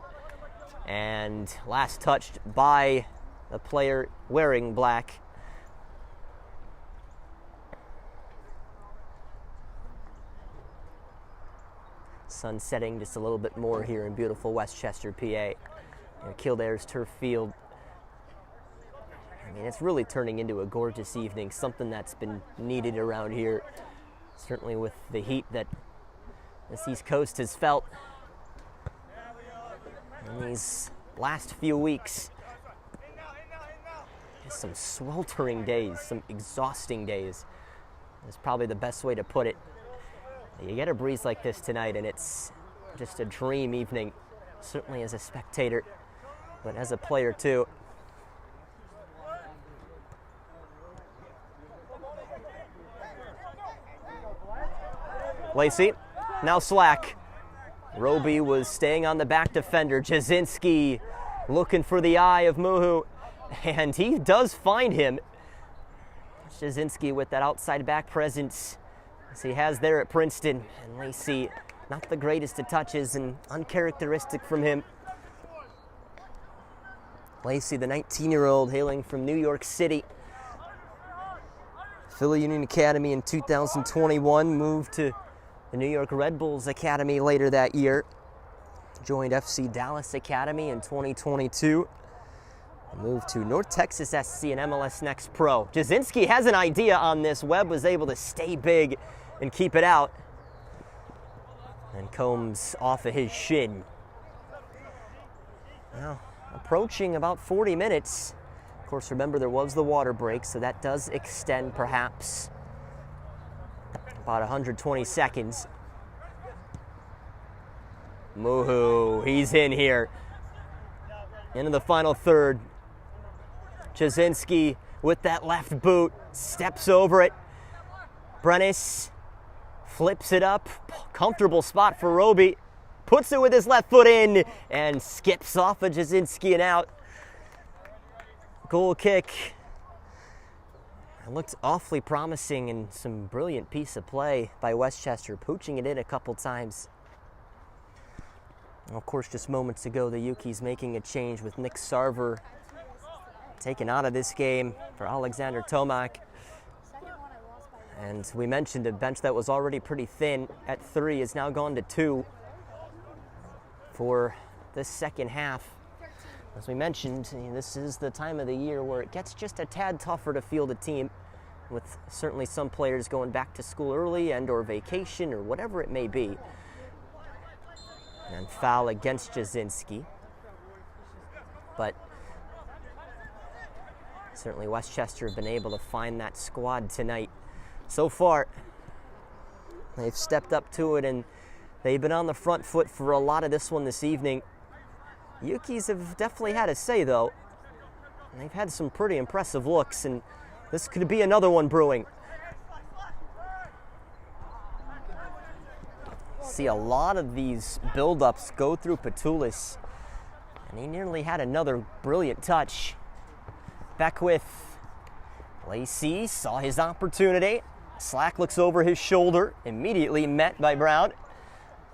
And last touched by the player wearing black. Sun setting just a little bit more here in beautiful Westchester, PA. Kildare's turf field. I mean, it's really turning into a gorgeous evening, something that's been needed around here, certainly with the heat that this East Coast has felt in these last few weeks. Just some sweltering days, some exhausting days. That's probably the best way to put it. You get a breeze like this tonight, and it's just a dream evening, certainly as a spectator, but as a player too. Lacey, now Slack. Roby was staying on the back defender. Jasinski looking for the eye of Muhu, and he does find him. Jasinski with that outside back presence as he has there at Princeton. And Lacey, not the greatest of touches and uncharacteristic from him. Lacey, the 19-year-old hailing from New York City. Philly Union Academy in 2021, moved to the New York Red Bulls Academy later that year. Joined FC Dallas Academy in 2022. Moved to North Texas SC and MLS Next Pro. Jasinski has an idea on this. Webb was able to stay big and keep it out. And Combs off of his shin. Now, approaching about 40 minutes. Of course, remember there was the water break, so that does extend perhaps about 120 seconds. Muhu, he's in here. Into the final third. Jasinski with that left boot, steps over it. Brennis flips it up. Comfortable spot for Roby. Puts it with his left foot in and skips off of Jasinski and out. Goal kick. It looked awfully promising and some brilliant piece of play by Westchester, pooching it in a couple times. And of course, just moments ago, the Yuki's making a change with Nick Sarver taken out of this game for Alexander Tomac. And we mentioned a bench that was already pretty thin at 3 is now gone to 2 for this second half. As we mentioned, this is the time of the year where it gets just a tad tougher to field a team, with certainly some players going back to school early and or vacation or whatever it may be. And foul against Jasinski. But certainly Westchester have been able to find that squad tonight. So far, they've stepped up to it and they've been on the front foot for a lot of this one this evening. Yuki's have definitely had a say, though. They've had some pretty impressive looks, and this could be another one brewing. See a lot of these build-ups go through Patulis, and he nearly had another brilliant touch. Beckwith. Lacey saw his opportunity. Slack looks over his shoulder, immediately met by Brown,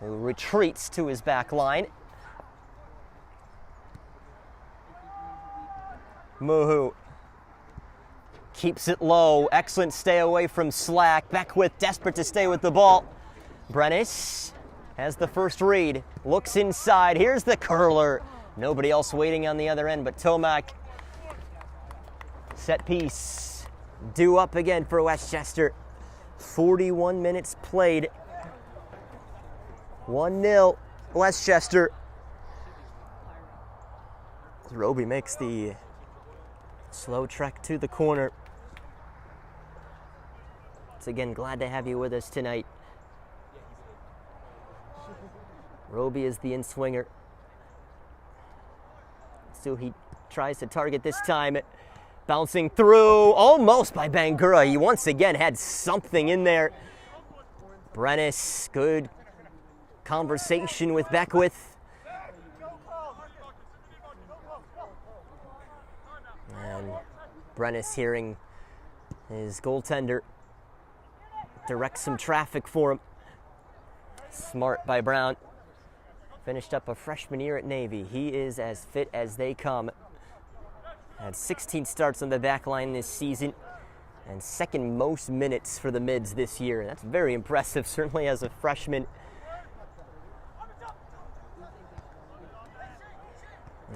who retreats to his back line. Muhu keeps it low. Excellent stay away from Slack. Beckwith desperate to stay with the ball. Brennis has the first read. Looks inside. Here's the curler. Nobody else waiting on the other end but Tomac. Set piece. Due up again for Westchester. 41 minutes played. 1-0 Westchester. Roby makes the slow trek to the corner. Once again, glad to have you with us tonight. Roby is the in-swinger. So he tries to target this time. Bouncing through, almost by Bangura. He once again had something in there. Brennis, good conversation with Beckwith. And Brennis hearing his goaltender direct some traffic for him. Smart by Brown. Finished up a freshman year at Navy. He is as fit as they come. Had 16 starts on the back line this season and second most minutes for the Mids this year. That's very impressive, certainly as a freshman.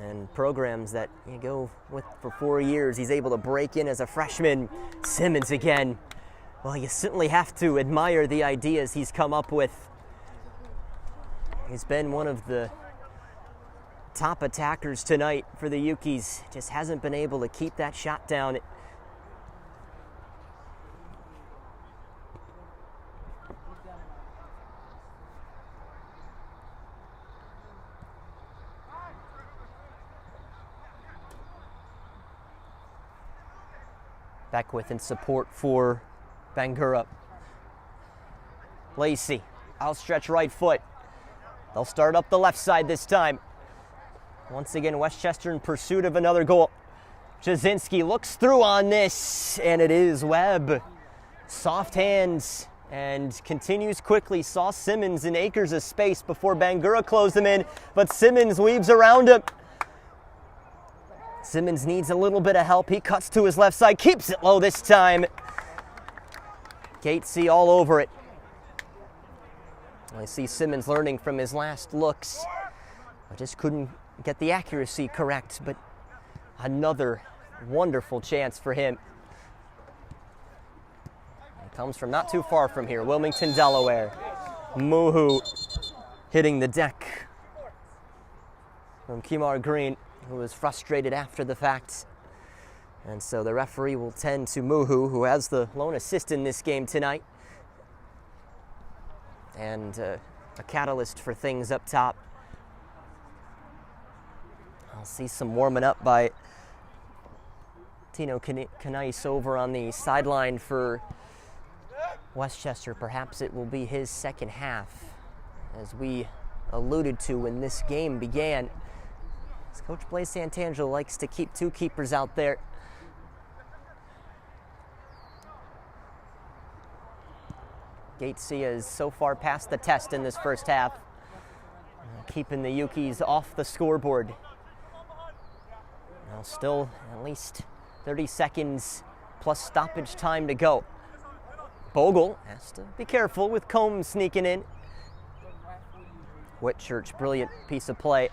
And programs that you go with for 4 years, he's able to break in as a freshman. Simmons again. Well, you certainly have to admire the ideas he's come up with. He's been one of the top attackers tonight for the Yukis. Just hasn't been able to keep that shot down. Beckwith in support for Bangura. Lacey, outstretched right foot. They'll start up the left side this time. Once again, Westchester in pursuit of another goal. Jasinski looks through on this, and it is Webb. Soft hands, and continues quickly. Saw Simmons in acres of space before Bangura closed him in, but Simmons weaves around him. Simmons needs a little bit of help. He cuts to his left side, keeps it low this time. Gatesy all over it. I see Simmons learning from his last looks. I just couldn't get the accuracy correct, but another wonderful chance for him. It comes from not too far from here, Wilmington, Delaware. Muhu hitting the deck from Kimar Green, who was frustrated after the fact. And so the referee will tend to Muhu, who has the lone assist in this game tonight. And a catalyst for things up top. I'll see some warming up by Tino Canais over on the sideline for Westchester. Perhaps it will be his second half, as we alluded to when this game began. As Coach Blaise Santangelo likes to keep two keepers out there. Gatesy has so far passed the test in this first half, keeping the Yukis off the scoreboard. Now still at least 30 seconds plus stoppage time to go. Bogle has to be careful with Combs sneaking in. Whitchurch, brilliant piece of play.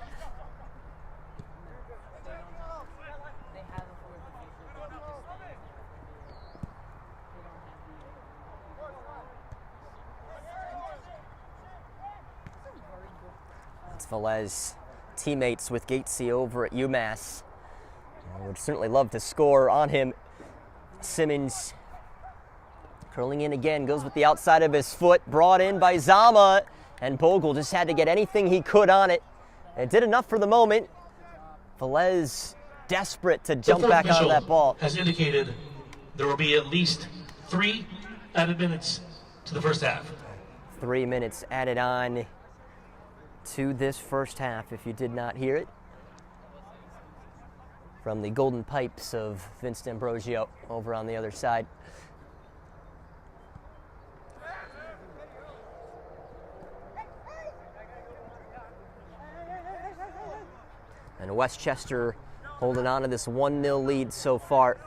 It's Velez, teammates with Gatesy over at UMass. I would certainly love to score on him. Simmons curling in again, goes with the outside of his foot, brought in by Zama, and Bogle just had to get anything he could on it. It did enough for the moment. Velez desperate to jump back on that ball. Has indicated there will be at least 3 added minutes to the first half. 3 minutes added on to this first half, if you did not hear it, from the golden pipes of Vince D'Ambrosio over on the other side. And Westchester holding on to this 1-0 lead so far.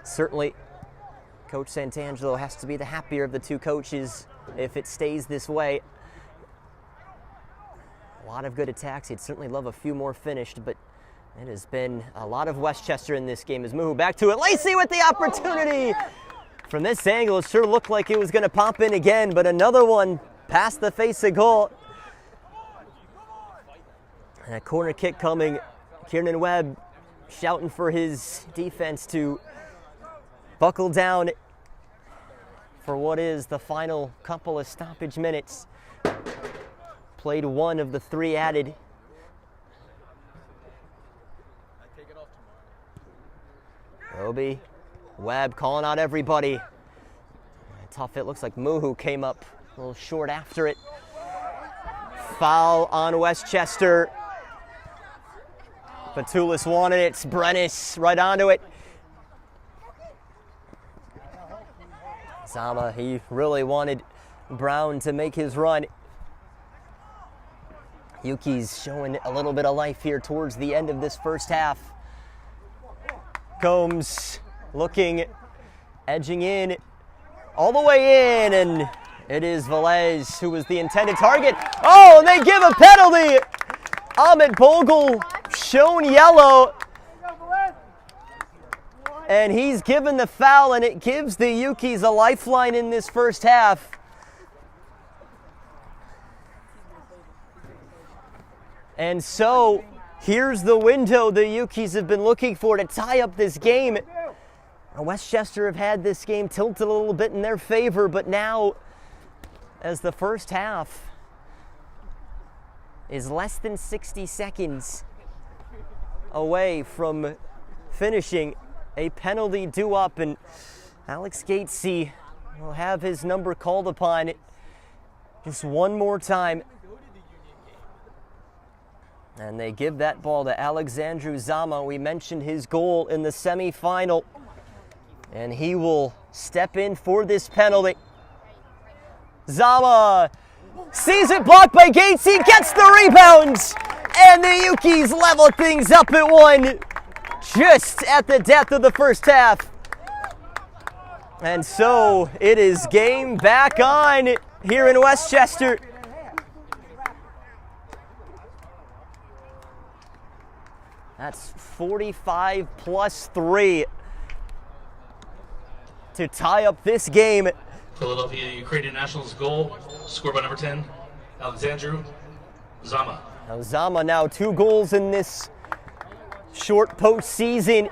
Certainly, Coach Santangelo has to be the happier of the two coaches if it stays this way. A lot of good attacks. He'd certainly love a few more finished, but it has been a lot of Westchester in this game. As Muhu back to it. Lacey with the opportunity. From this angle, it sure looked like it was going to pop in again, but another one past the face of goal. And a corner kick coming. Kieran Webb shouting for his defense to buckle down for what is the final couple of stoppage minutes. Played one of the 3 added. Roby, Webb calling out everybody. Tough hit, looks like Muhu came up a little short after it. Foul on Westchester. Batulis wanted it, it's Brennis right onto it. Zama, he really wanted Brown to make his run. Yuki's showing a little bit of life here towards the end of this first half. Combs looking, edging in, all the way in, and it is Velez who was the intended target. Oh, and they give a penalty! Ahmet Bogle shown yellow, and he's given the foul, and it gives the Yukis a lifeline in this first half. And so, here's the window the Yukis have been looking for to tie up this game. Westchester have had this game tilted a little bit in their favor, but now, as the first half is less than 60 seconds away from finishing, a penalty due up, and Alex Gatesy will have his number called upon just one more time. And they give that ball to Alexandru Zama. We mentioned his goal in the semifinal. And he will step in for this penalty. Zama sees it blocked by Gatesy, gets the rebound. And the Yuki's level things up at 1. Just at the death of the first half. And so it is game back on here in Westchester. That's 45 plus 3 to tie up this game. Philadelphia Ukrainian Nationals goal, scored by number 10, Alexandru Zama. Now Zama now 2 goals in this short postseason.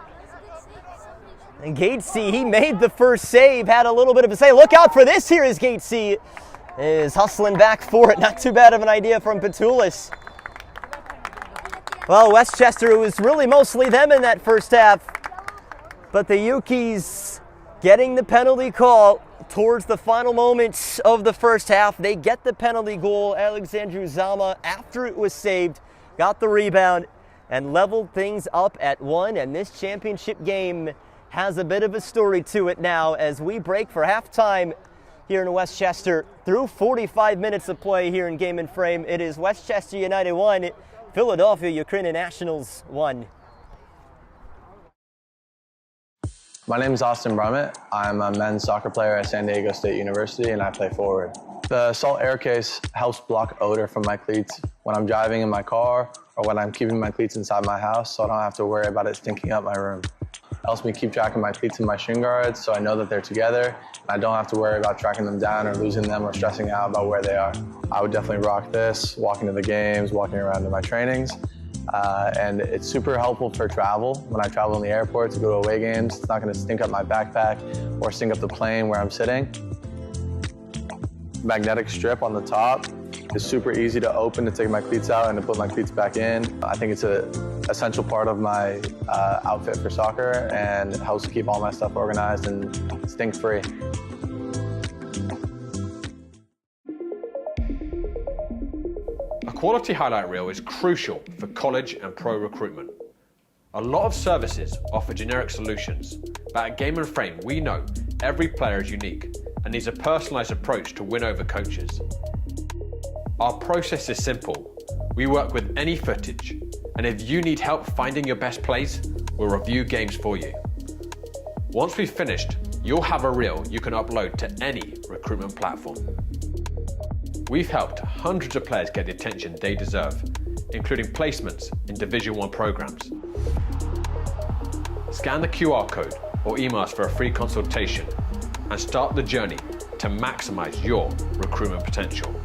And Gatesy, he made the first save, had a little bit of a save. Look out for this here as Gatesy is hustling back for it. Not too bad of an idea from Petulis. Well, Westchester, it was really mostly them in that first half. But the Yukis getting the penalty call towards the final moments of the first half. They get the penalty goal. Alexandru Zama, after it was saved, got the rebound and leveled things up at 1. And this championship game has a bit of a story to it now as we break for halftime here in Westchester. Through 45 minutes of play here in Game and Frame, it is Westchester United 1, Philadelphia Ukrainian Nationals 1. My name is Austin Brummett. I'm a men's soccer player at San Diego State University and I play forward. The Salt Air Case helps block odor from my cleats when I'm driving in my car or when I'm keeping my cleats inside my house, so I don't have to worry about it stinking up my room. It helps me keep track of my cleats and my shin guards so I know that they're together and I don't have to worry about tracking them down or losing them or stressing out about where they are. I would definitely rock this, walking to the games, walking around to my trainings. And it's super helpful for travel. When I travel in the airport to go to away games, it's not going to stink up my backpack or stink up the plane where I'm sitting. Magnetic strip on the top is super easy to open to take my cleats out and to put my cleats back in. I think it's an essential part of my outfit for soccer and it helps keep all my stuff organized and stink-free. A quality highlight reel is crucial for college and pro recruitment. A lot of services offer generic solutions, but at Game and Frame we know every player is unique and needs a personalised approach to win over coaches. Our process is simple. We work with any footage, and if you need help finding your best plays, we'll review games for you. Once we've finished, you'll have a reel you can upload to any recruitment platform. We've helped hundreds of players get the attention they deserve, including placements in Division 1 programs. Scan the QR code or email us for a free consultation and start the journey to maximize your recruitment potential.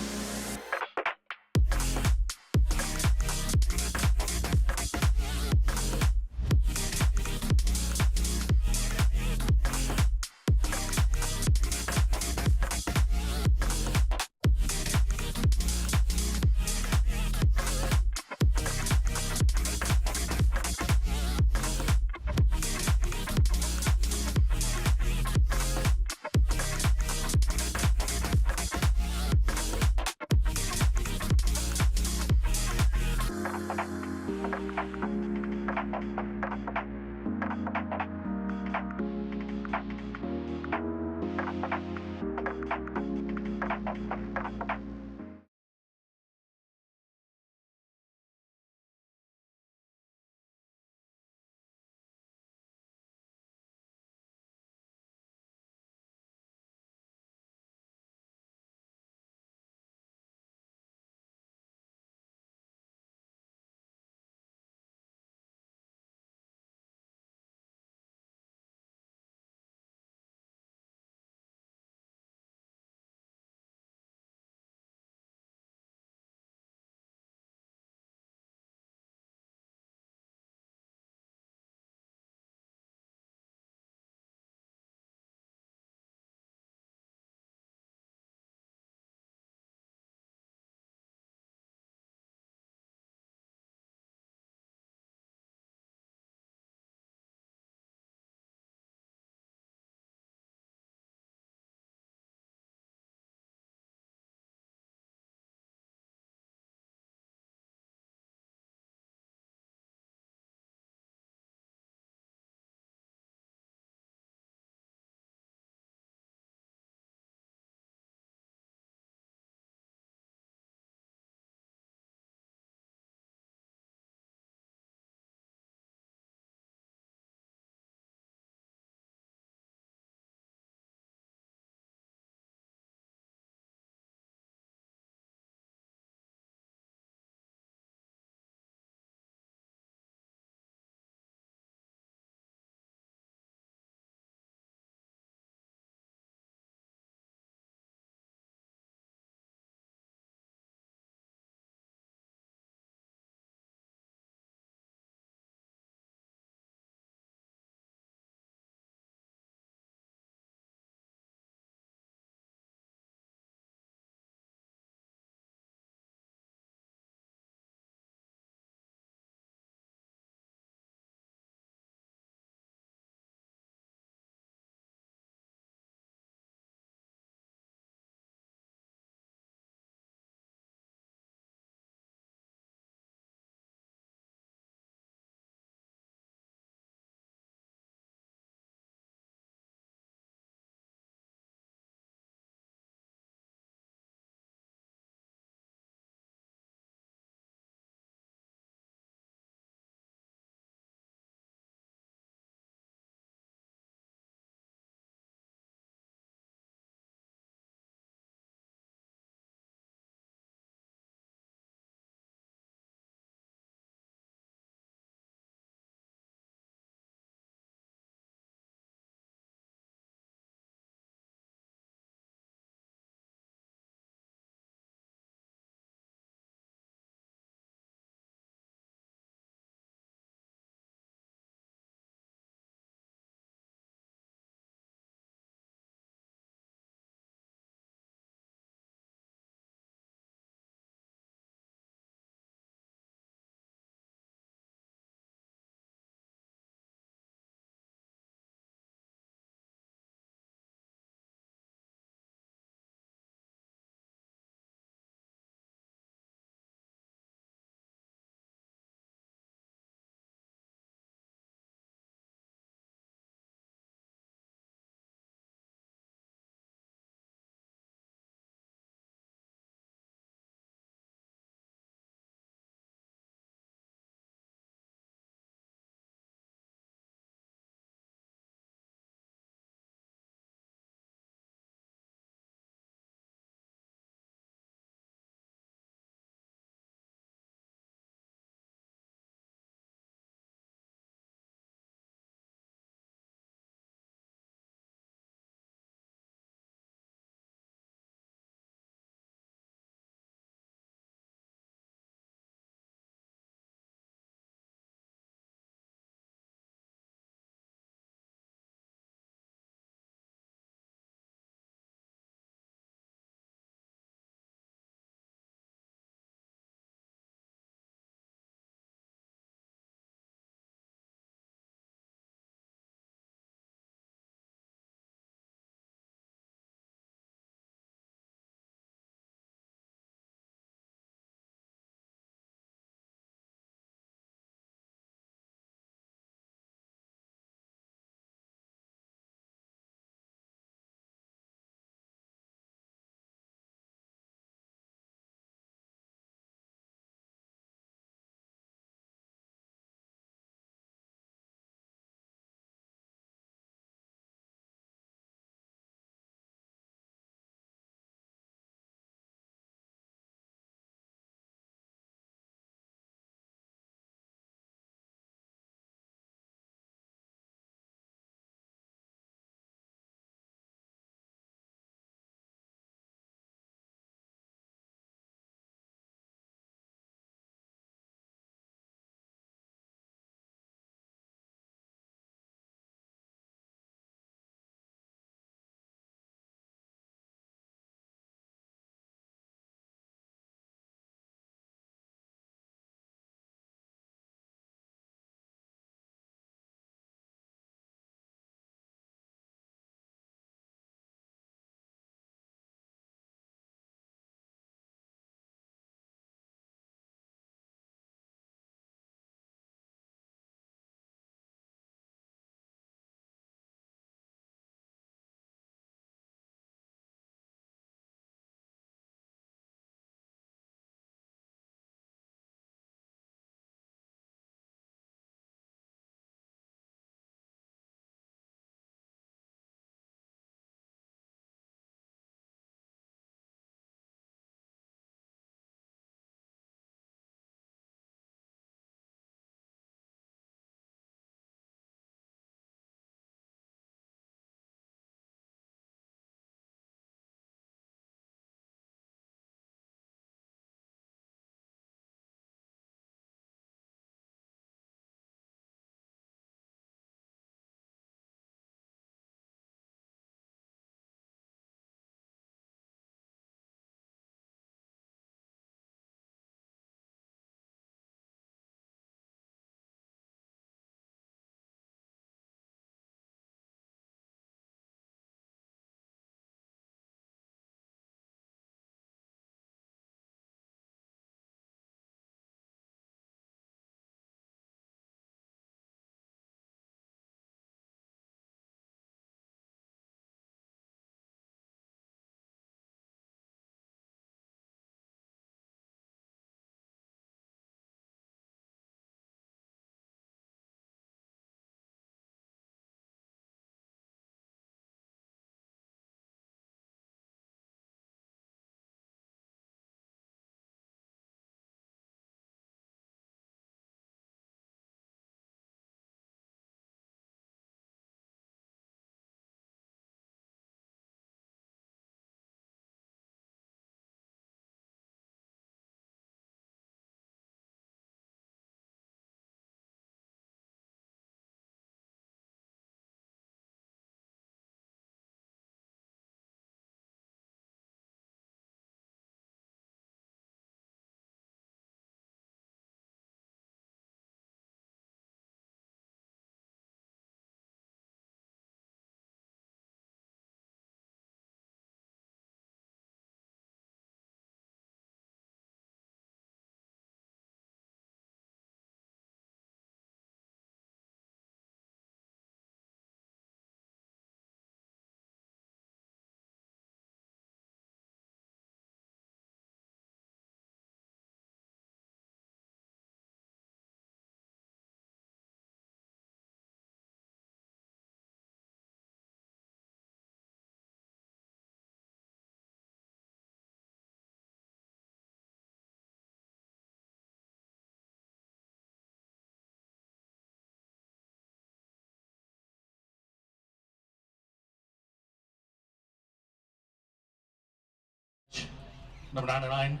Number 99,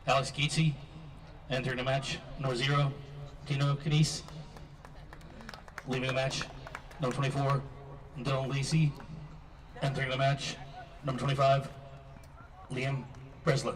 Alex Geetsey. Entering the match, number 0, Tino Canise. Leaving the match, number 24, Dylan Lacey. Entering the match, number 25, Liam Breslin.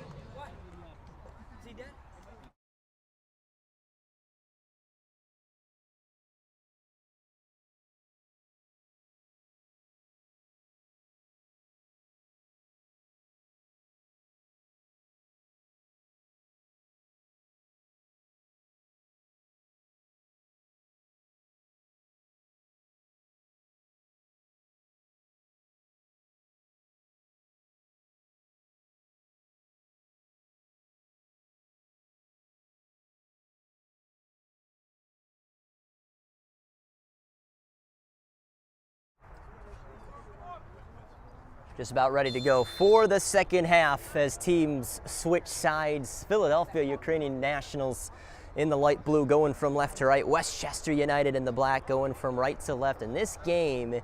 Just about ready to go for the second half as teams switch sides. Philadelphia Ukrainian Nationals in the light blue going from left to right. Westchester United in the black going from right to left. And this game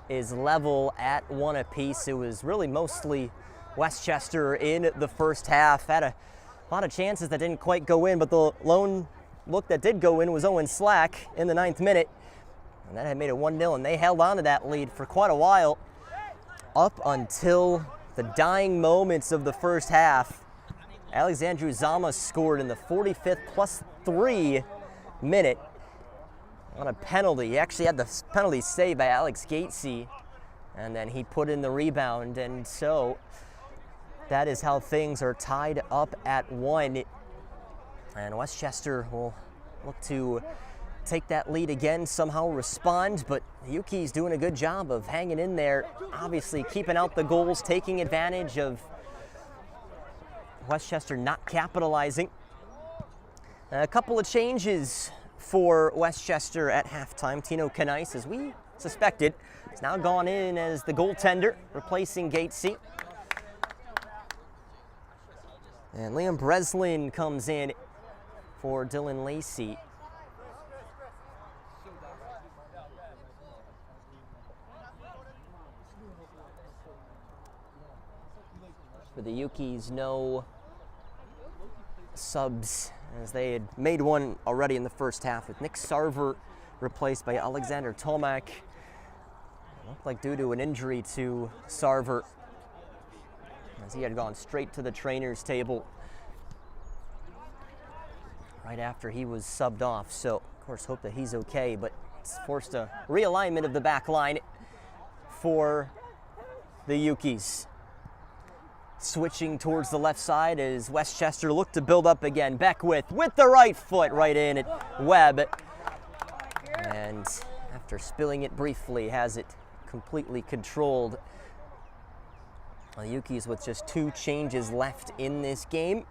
is level at 1 apiece. It was really mostly Westchester in the first half. Had a lot of chances that didn't quite go in, but the lone look that did go in was Owen Slack in the 9th minute. And that had made it 1-0, and they held on to that lead for quite a while, up until the dying moments of the first half. Alexandru Zama scored in the 45th +3 minute on a penalty. He actually had the penalty saved by Alex Gatesy, and then he put in the rebound, and so that is how things are tied up at 1. And Westchester will look to take that lead again, somehow respond, but Yuki's doing a good job of hanging in there, obviously keeping out the goals, taking advantage of Westchester not capitalizing. A couple of changes for Westchester at halftime. Tino Canise, as we suspected, has now gone in as the goaltender, replacing Gatesy. And Liam Breslin comes in for Dylan Lacey. For the Yukis, no subs, as they had made one already in the first half, with Nick Sarver replaced by Alexander Tomac. It looked like due to an injury to Sarver, as he had gone straight to the trainer's table right after he was subbed off. So, of course, hope that he's okay, but it's forced a realignment of the back line for the Yukis. Switching towards the left side as Westchester looked to build up again. Beckwith with the right foot right in at Webb. And after spilling it briefly, has it completely controlled. The Yukis with just 2 changes left in this game.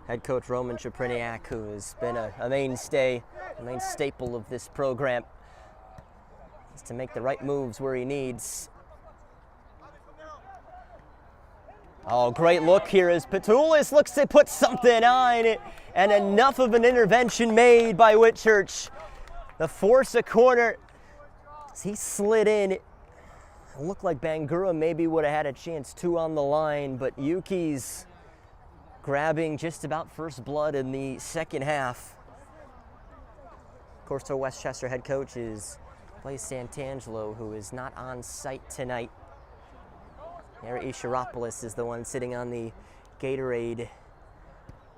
Head coach Roman Chepriniak, who has been a mainstay, a main staple of this program, is to make the right moves where he needs. Oh, great look here as Petoulis looks to put something on, and enough of an intervention made by Whitchurch to force a corner as he slid in. It looked like Bangura maybe would have had a chance too on the line, but Yuki's grabbing just about first blood in the second half. Of course, our Westchester head coach is Blaise Santangelo, who is not on site tonight. Harry Ishiropoulos is the one sitting on the Gatorade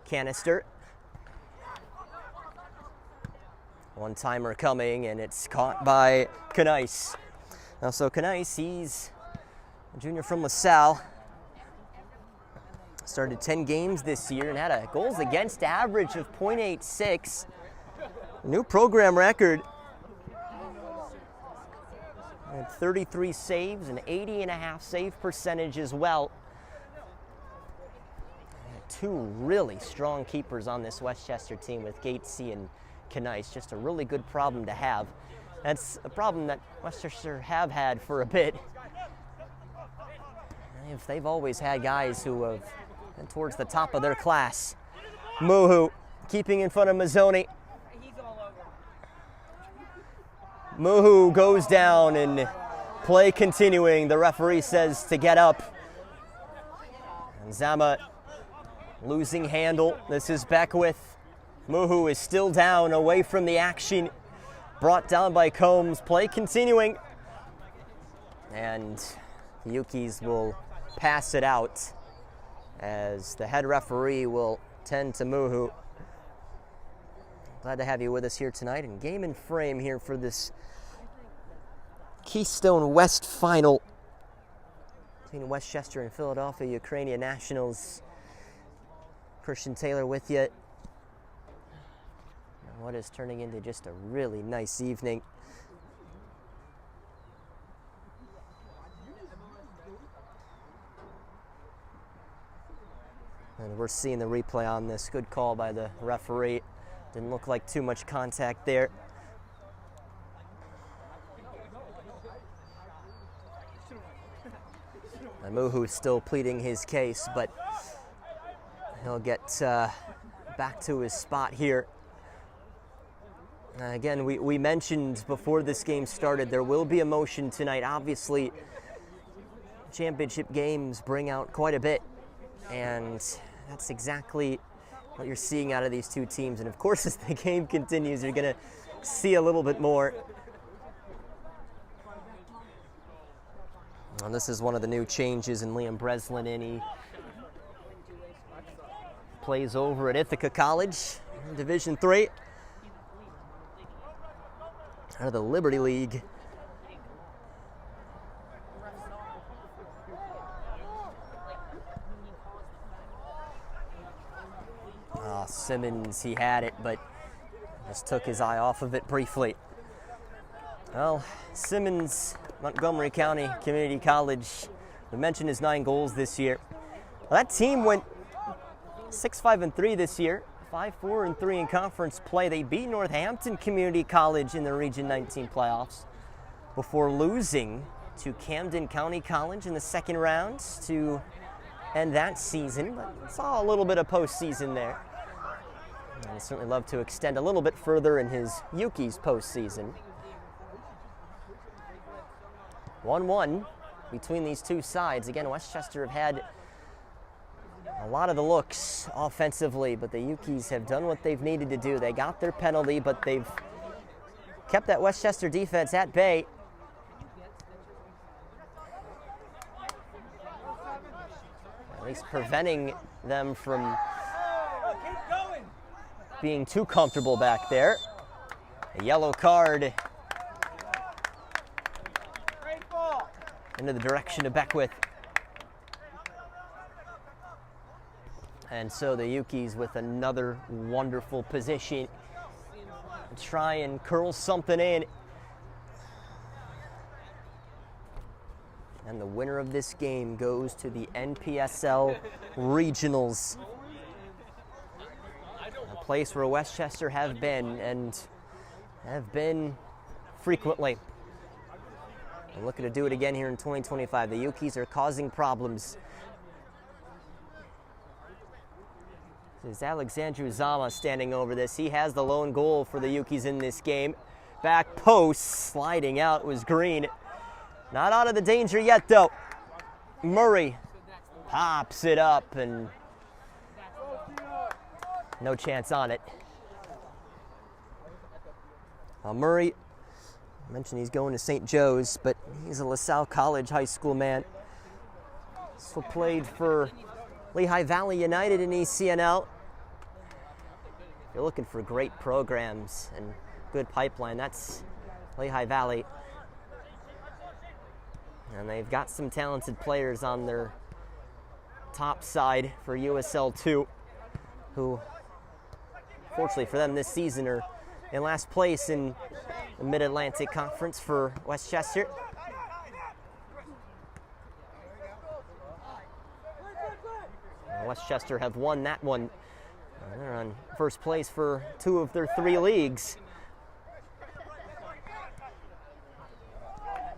canister. One-timer coming, and it's caught by Canise. Now, so Canise, he's a junior from LaSalle. Started 10 games this year and had a goals against average of .86. New program record. Had 33 saves, an 80.5 save percentage as well. And 2 really strong keepers on this Westchester team with Gatesy and Canise. Just a really good problem to have. That's a problem that Westchester have had for a bit. They've always had guys who have been towards the top of their class. Muhu keeping in front of Mazzoni. Muhu goes down and play continuing. The referee says to get up. Zama losing handle. This is Beckwith. Muhu is still down, away from the action. Brought down by Combs. Play continuing. And the Yukis will pass it out as the head referee will tend to Muhu. Glad to have you with us here tonight and Game in Frame here for this Keystone West final between Westchester and Philadelphia Ukrainian Nationals. Christian Taylor with you. And what is turning into just a really nice evening. And we're seeing the replay on this. Good call by the referee. Didn't look like too much contact there. And Muhu's still pleading his case, but he'll get back to his spot here. Again, we mentioned before this game started, there will be emotion tonight. Obviously, championship games bring out quite a bit, and that's exactly what you're seeing out of these two teams. And of course, as the game continues, you're going to see a little bit more. And this is one of the new changes in Liam Breslin, and he plays over at Ithaca College in Division III, out of the Liberty League. Simmons, he had it, but just took his eye off of it briefly. Well, Simmons, Montgomery County Community College, we mentioned his 9 goals this year. Well, that team went 6-5-3 this year, 5-4-3 in conference play. They beat Northampton Community College in the Region 19 playoffs before losing to Camden County College in the second round to end that season, but saw a little bit of postseason there. And I'd certainly love to extend a little bit further in his Yuki's postseason. 1-1 between these two sides. Again, Westchester have had a lot of the looks offensively, but the Yukis have done what they've needed to do. They got their penalty, but they've kept that Westchester defense at bay. At least preventing them from being too comfortable back there. A yellow card into the direction of Beckwith. And so the Yukis with another wonderful position. Try and curl something in. And the winner of this game goes to the NPSL Regionals. A place where Westchester have been, and have been frequently. They're looking to do it again here in 2025. The Yukis are causing problems. This is Alexandru Zama standing over this. He has the lone goal for the Yukis in this game. Back post, sliding out was Green. Not out of the danger yet, though. Murray pops it up, and no chance on it. Murray, I mentioned he's going to St. Joe's, but he's a LaSalle College high school man. So played for Lehigh Valley United in ECNL. If you're looking for great programs and good pipeline, that's Lehigh Valley. And they've got some talented players on their top side for USL 2, who, fortunately for them this season, are in last place in the Mid-Atlantic Conference for Westchester. Westchester have won that one. They're on first place for 2 of their 3 leagues.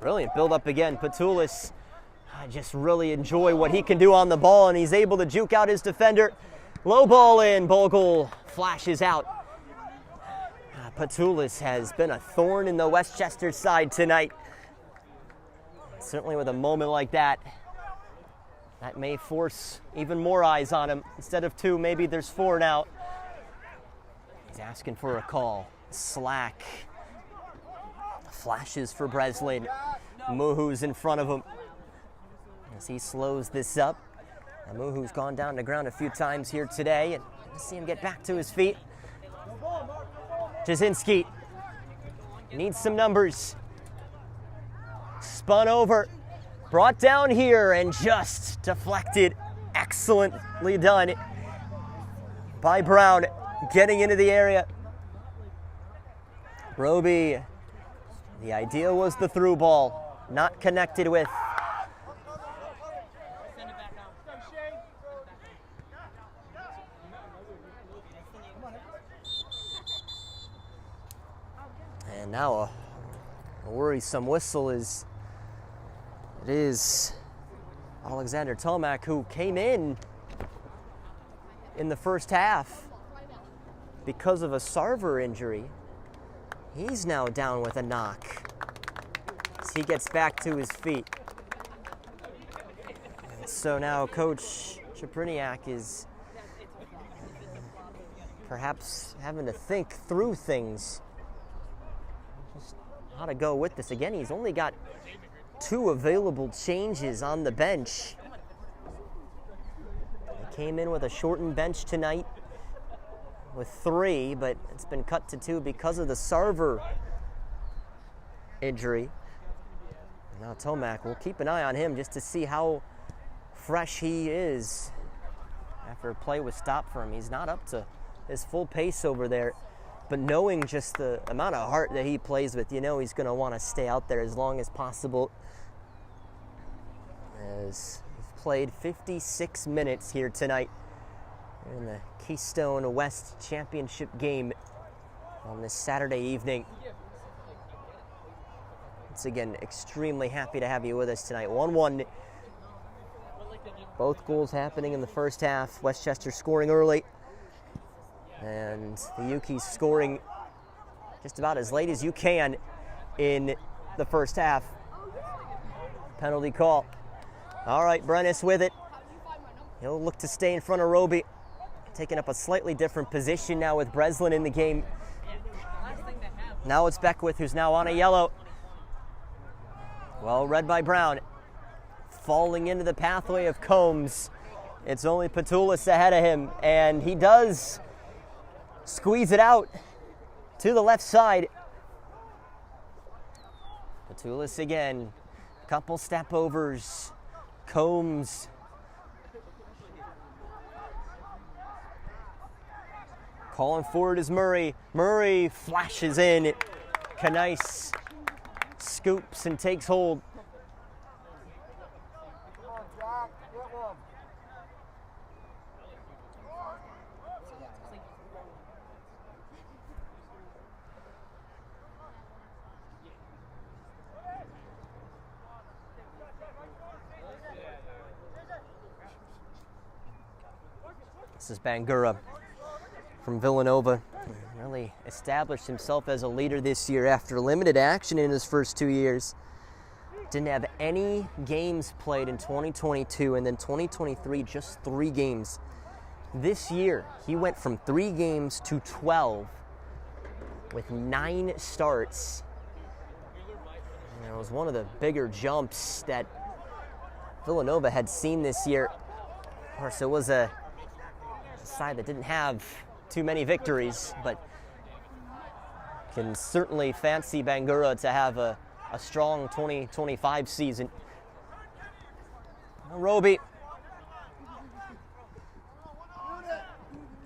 Brilliant build up again. Patulis, I just really enjoy what he can do on the ball, and he's able to juke out his defender. Low ball in, Bogle flashes out. Patulis has been a thorn in the Westchester side tonight. Certainly with a moment like that, That may force even more eyes on him. Instead of 2, maybe there's 4 now. He's asking for a call. Slack. Flashes for Breslin. Muhu's in front of him as he slows this up. And Muhu's gone down to ground a few times here today, and to see him get back to his feet. Jasinski needs some numbers. Spun over, brought down here, and just deflected. Excellently done by Brown, getting into the area. Roby, the idea was the through ball, not connected with. And now a worrisome whistle is Alexander Tomac, who came in the first half because of a Sarver injury. He's now down with a knock as he gets back to his feet. And so now Coach Chepriniak is perhaps having to think through things, just how to go with this. Again, he's only got 2 available changes on the bench. He came in with a shortened bench tonight with 3, but it's been cut to 2 because of the Sarver injury. Now Tomac, we'll keep an eye on him just to see how fresh he is after play was stopped for him. He's not up to his full pace over there, but knowing just the amount of heart that he plays with, you know he's going to want to stay out there as long as possible. As he's played 56 minutes here tonight in the Keystone West Championship game on this Saturday evening. Once again, extremely happy to have you with us tonight. 1-1. Both goals happening in the first half. Westchester scoring early, and the Yuki's scoring just about as late as you can in the first half. Penalty call. All right, Brennis with it. He'll look to stay in front of Roby, taking up a slightly different position now with Breslin in the game. Now it's Beckwith, who's now on a yellow. Well read by Brown. Falling into the pathway of Combs. It's only Patulis ahead of him, and he does squeeze it out to the left side. Patulis again. Couple step overs. Combs. Calling forward is Murray. Murray flashes in. Kanice scoops and takes hold. This is Bangura from Villanova. Really established himself as a leader this year after limited action in his first 2 years. Didn't have any games played in 2022, and then 2023, just 3 games. This year, he went from 3 games to 12 with 9 starts. And it was one of the bigger jumps that Villanova had seen this year. Of course, it was a side that didn't have too many victories, but can certainly fancy Bangura to have a strong 2025 season. Roby.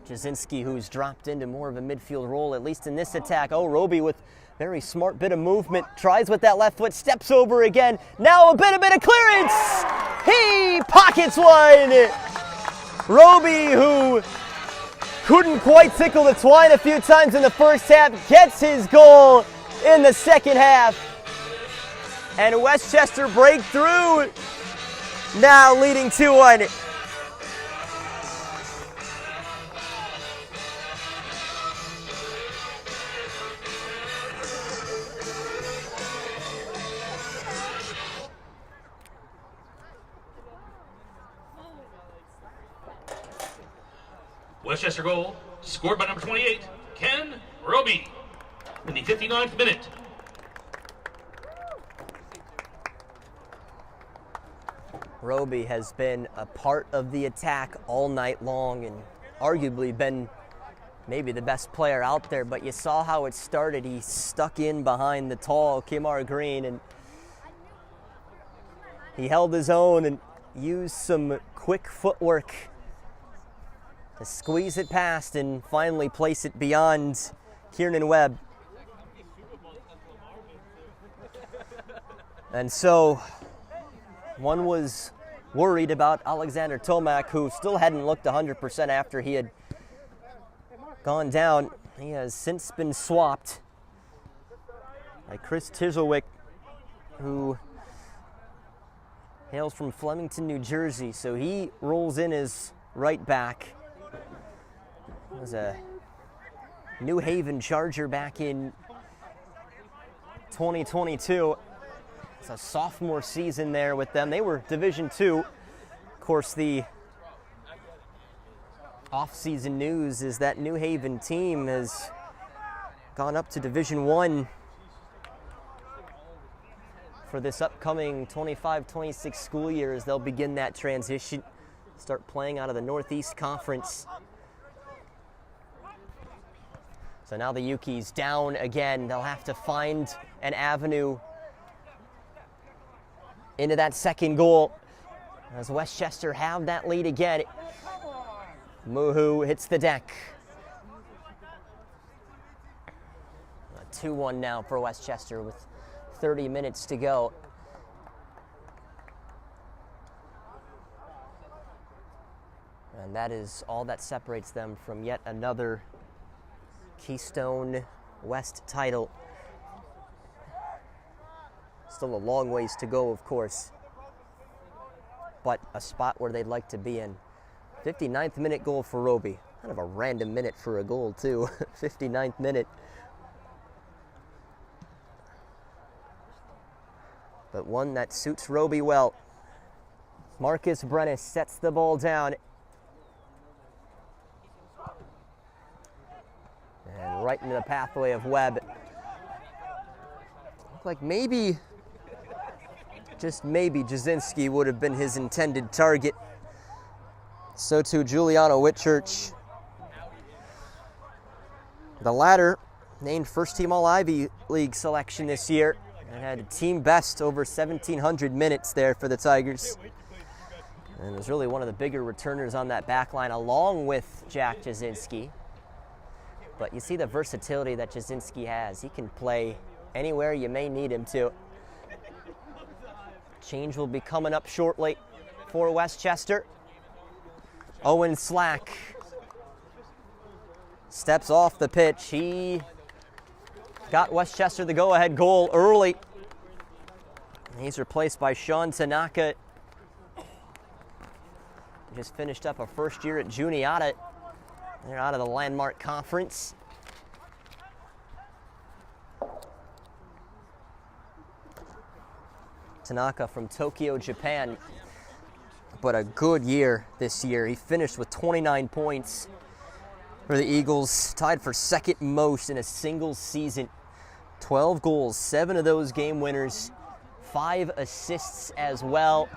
Jasinski, who's dropped into more of a midfield role, at least in this attack. Oh, Roby with very smart bit of movement. Tries with that left foot, steps over again. Now a bit of clearance. He pockets one. Roby, who couldn't quite tickle the twine a few times in the first half, gets his goal in the second half. And Westchester break through, now leading 2-1. Westchester goal, scored by number 28, Ken Roby, in the 59th minute. Roby has been a part of the attack all night long and arguably been maybe the best player out there, but you saw how it started. He stuck in behind the tall Kimar Green and he held his own and used some quick footwork to squeeze it past and finally place it beyond Kieran Webb. And so one was worried about Alexander Tomac, who still hadn't looked 100% after he had gone down. He has since been swapped by Chris Tizelwick, who hails from Flemington, New Jersey. So he rolls in as right back. He was a New Haven Charger back in 2022. It's a sophomore season there with them. They were Division II. Of course, the off-season news is that New Haven team has gone up to Division I for this upcoming 25-26 school year as they'll begin that transition, start playing out of the Northeast Conference. So now the Yuki's down again. They'll have to find an avenue into that second goal as Westchester have that lead again. Muhu hits the deck. 2-1 now for Westchester with 30 minutes to go. And that is all that separates them from yet another Keystone West title. Still a long ways to go, of course, but a spot where they'd like to be in. 59th minute goal for Roby. Kind of a random minute for a goal, too. 59th minute. But one that suits Roby well. Marcus Brennis sets the ball down. And right into the pathway of Webb. Looked like maybe, just maybe, Jasinski would have been his intended target. So too Juliano Whitchurch. The latter named first team All-Ivy League selection this year and had a team best over 1,700 minutes there for the Tigers. And was really one of the bigger returners on that back line along with Jack Jasinski. But you see the versatility that Jasinski has. He can play anywhere you may need him to. Change will be coming up shortly for Westchester. Owen Slack steps off the pitch. He got Westchester the go-ahead goal early. He's replaced by Sean Tanaka. He just finished up a first year at Juniata. They're out of the Landmark Conference. Tanaka from Tokyo, Japan. But a good year this year. He finished with 29 points for the Eagles, tied for second most in a single season. 12 goals, 7 of those game winners, 5 assists as well.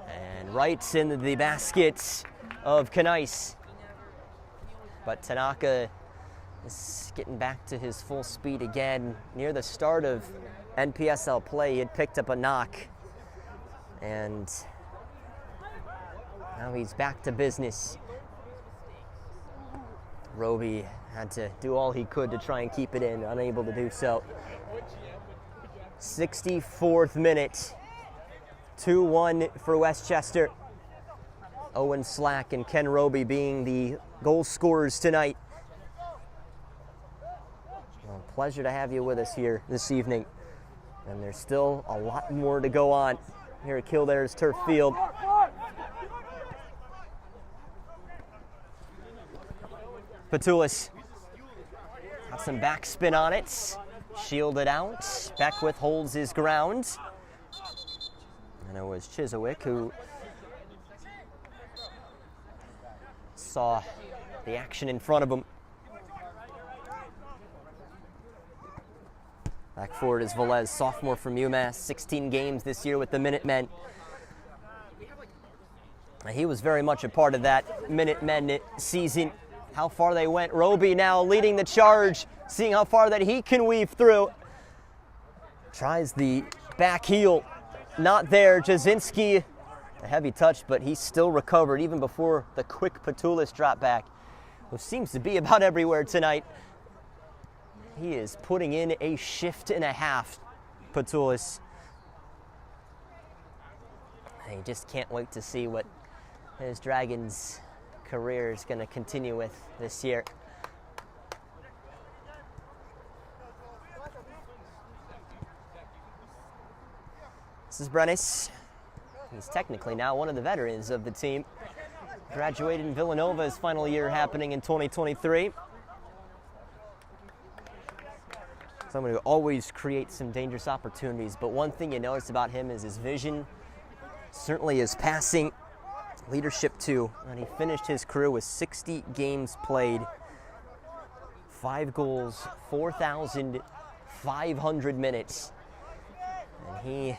And right into the baskets of Kanice. But Tanaka is getting back to his full speed again. Near the start of NPSL play, he had picked up a knock. And now he's back to business. Roby had to do all he could to try and keep it in, unable to do so. 64th minute, 2-1 for Westchester. Owen Slack and Ken Roby being the goal scorers tonight. Well, pleasure to have you with us here this evening. And there's still a lot more to go on here at Kildare's Turf Field. Patulis got some backspin on it, shielded out. Beckwith holds his ground. And it was Chiswick who saw the action in front of him. Back forward is Velez, sophomore from UMass, 16 games this year with the Minutemen. He was very much a part of that Minutemen season. How far they went. Roby now leading the charge, seeing how far that he can weave through. Tries the back heel, not there. Jasinski, a heavy touch, but he still recovered even before the quick Patulis drop back, which seems to be about everywhere tonight. He is putting in a shift and a half, Patulis. He just can't wait to see what his Dragons' career is going to continue with this year. This is Brennis. He's technically now one of the veterans of the team. Graduated in Villanova, his final year happening in 2023. Someone who always creates some dangerous opportunities, but one thing you notice about him is his vision, certainly his passing, leadership too. And he finished his career with 60 games played, 5 goals, 4,500 minutes. And he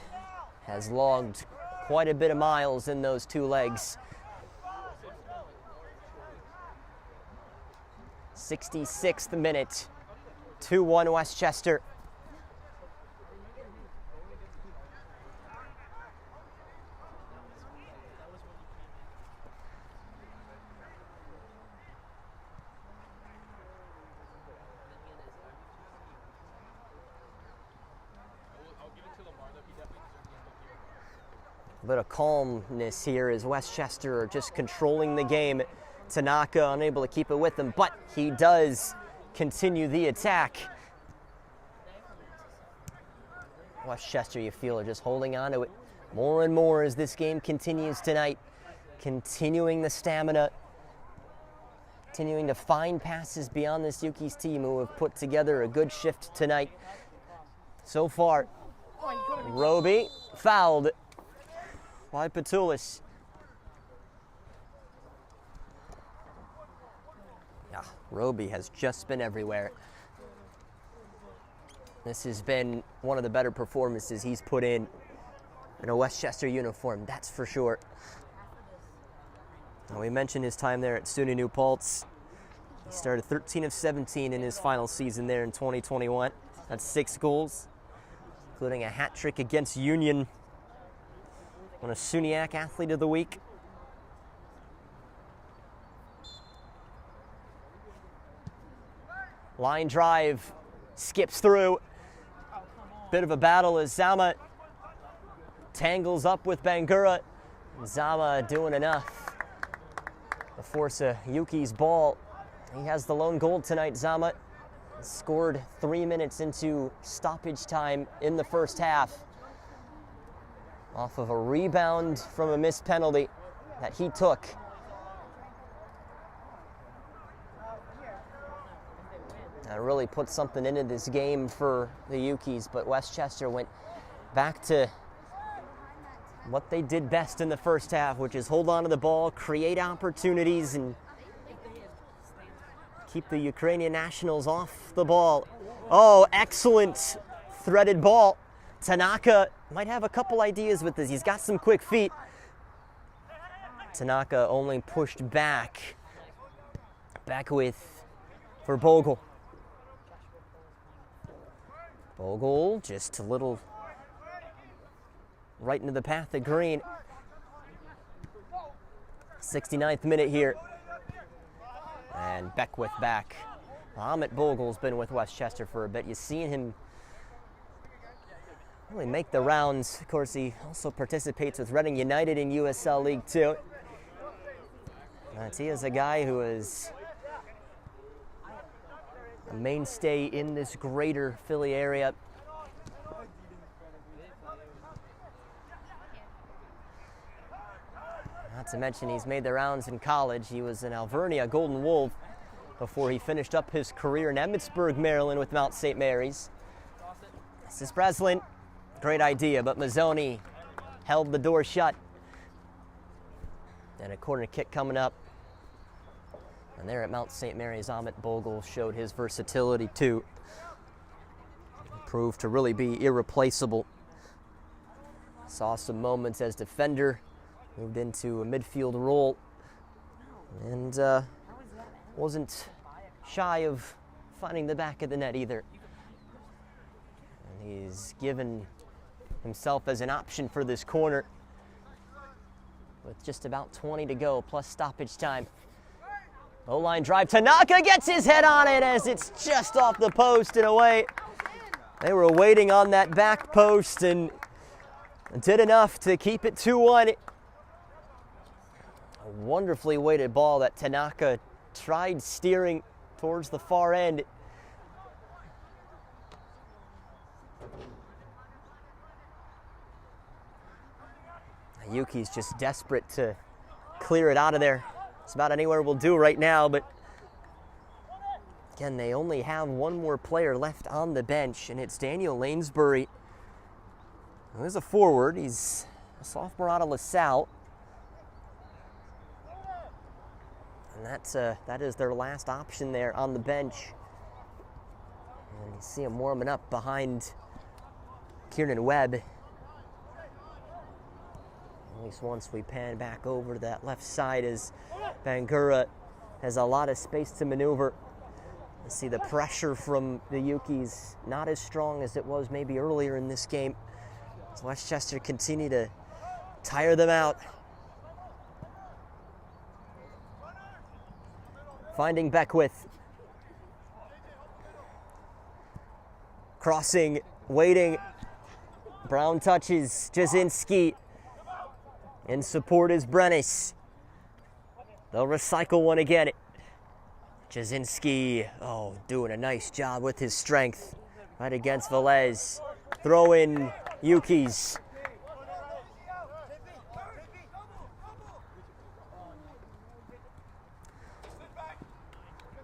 has logged quite a bit of miles in those 2 legs. 66th minute, 2-1 Westchester. A bit of calmness here as Westchester are just controlling the game. Tanaka unable to keep it with them, but he does continue the attack. Westchester, you feel, are just holding on to it more and more as this game continues tonight. Continuing the stamina, continuing to find passes beyond this Yuki's team, who have put together a good shift tonight so far. Roby fouled by Patulis. Yeah, Roby has just been everywhere. This has been one of the better performances he's put in a Westchester uniform, that's for sure. Now, we mentioned his time there at SUNY New Paltz. He started 13 of 17 in his final season there in 2021. That's 6 goals, including a hat trick against Union. Won a SUNYAC Athlete of the Week. Line drive, skips through. Bit of a battle as Zama tangles up with Bangura. Zama doing enough to force a Yuki's ball. He has the lone goal tonight, Zama. Scored 3 minutes into stoppage time in the first half, off of a rebound from a missed penalty that he took. That really put something into this game for the Yukis, but Westchester went back to what they did best in the first half, which is hold on to the ball, create opportunities, and keep the Ukrainian nationals off the ball. Oh, excellent threaded ball. Tanaka might have a couple ideas with this. He's got some quick feet. Tanaka only pushed back with for Bogle. Bogle just a little right into the path of green. 69th minute here. And Beckwith back. Ahmet Bogle's been with Westchester for a bit. You've seen him really make the rounds. Of course, he also participates with Reading United in USL League 2. He is a guy who is a mainstay in this greater Philly area. Not to mention he's made the rounds in college. He was an Alvernia Golden Wolf before he finished up his career in Emmitsburg, Maryland with Mount St. Mary's. This is Breslin. Great idea, but Mazzoni held the door shut. And a corner kick coming up And there at Mount St. Mary's, Amit Bogle showed his versatility too. Proved to really be irreplaceable. Saw some moments as defender, moved into a midfield role, and wasn't shy of finding the back of the net either. And he's given himself as an option for this corner with just about 20 to go, plus stoppage time. Low-line drive, Tanaka gets his head on it as it's just off the post and away. They were waiting on that back post and did enough to keep it 2-1. A wonderfully weighted ball that Tanaka tried steering towards the far end. Yuki's just desperate to clear it out of there. It's about anywhere we'll do right now, but again, they only have one more player left on the bench, and it's Daniel Lanesbury. He's a forward. He's a sophomore out of LaSalle. And that is their last option there on the bench. And you see him warming up behind Kieran Webb. At least once we pan back over to that left side as Bangura has a lot of space to maneuver. You see the pressure from the Yukis not as strong as it was maybe earlier in this game. As Westchester continue to tire them out. Finding Beckwith. Crossing, waiting. Brown touches Jasinski. In support is Brennis. They'll recycle one again. Jasinski, doing a nice job with his strength. Right against Velez. Throw in Yukis.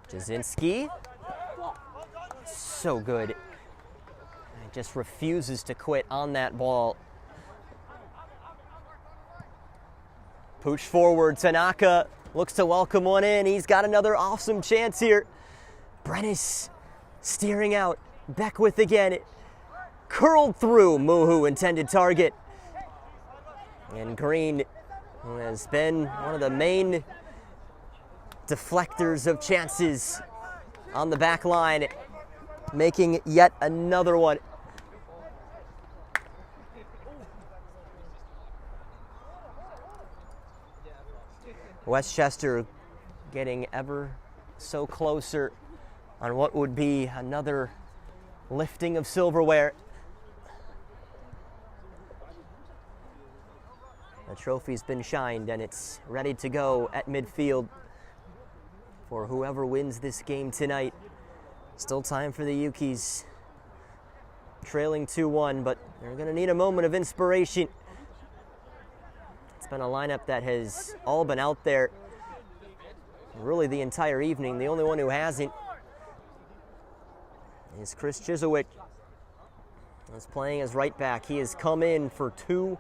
Jasinski. So good. He just refuses to quit on that ball. Pooch forward, Tanaka looks to welcome one in. He's got another awesome chance here. Brennis steering out. Beckwith again. Curled through Muhu, intended target. And Green, who has been one of the main deflectors of chances on the back line, making yet another one. Westchester getting ever so closer on what would be another lifting of silverware. The trophy's been shined and it's ready to go at midfield for whoever wins this game tonight. Still time for the Yukis. Trailing 2-1, but they're going to need a moment of inspiration. It's been a lineup that has all been out there really the entire evening. The only one who hasn't is Chris Chizowick. He's playing as right back. He has come in for 2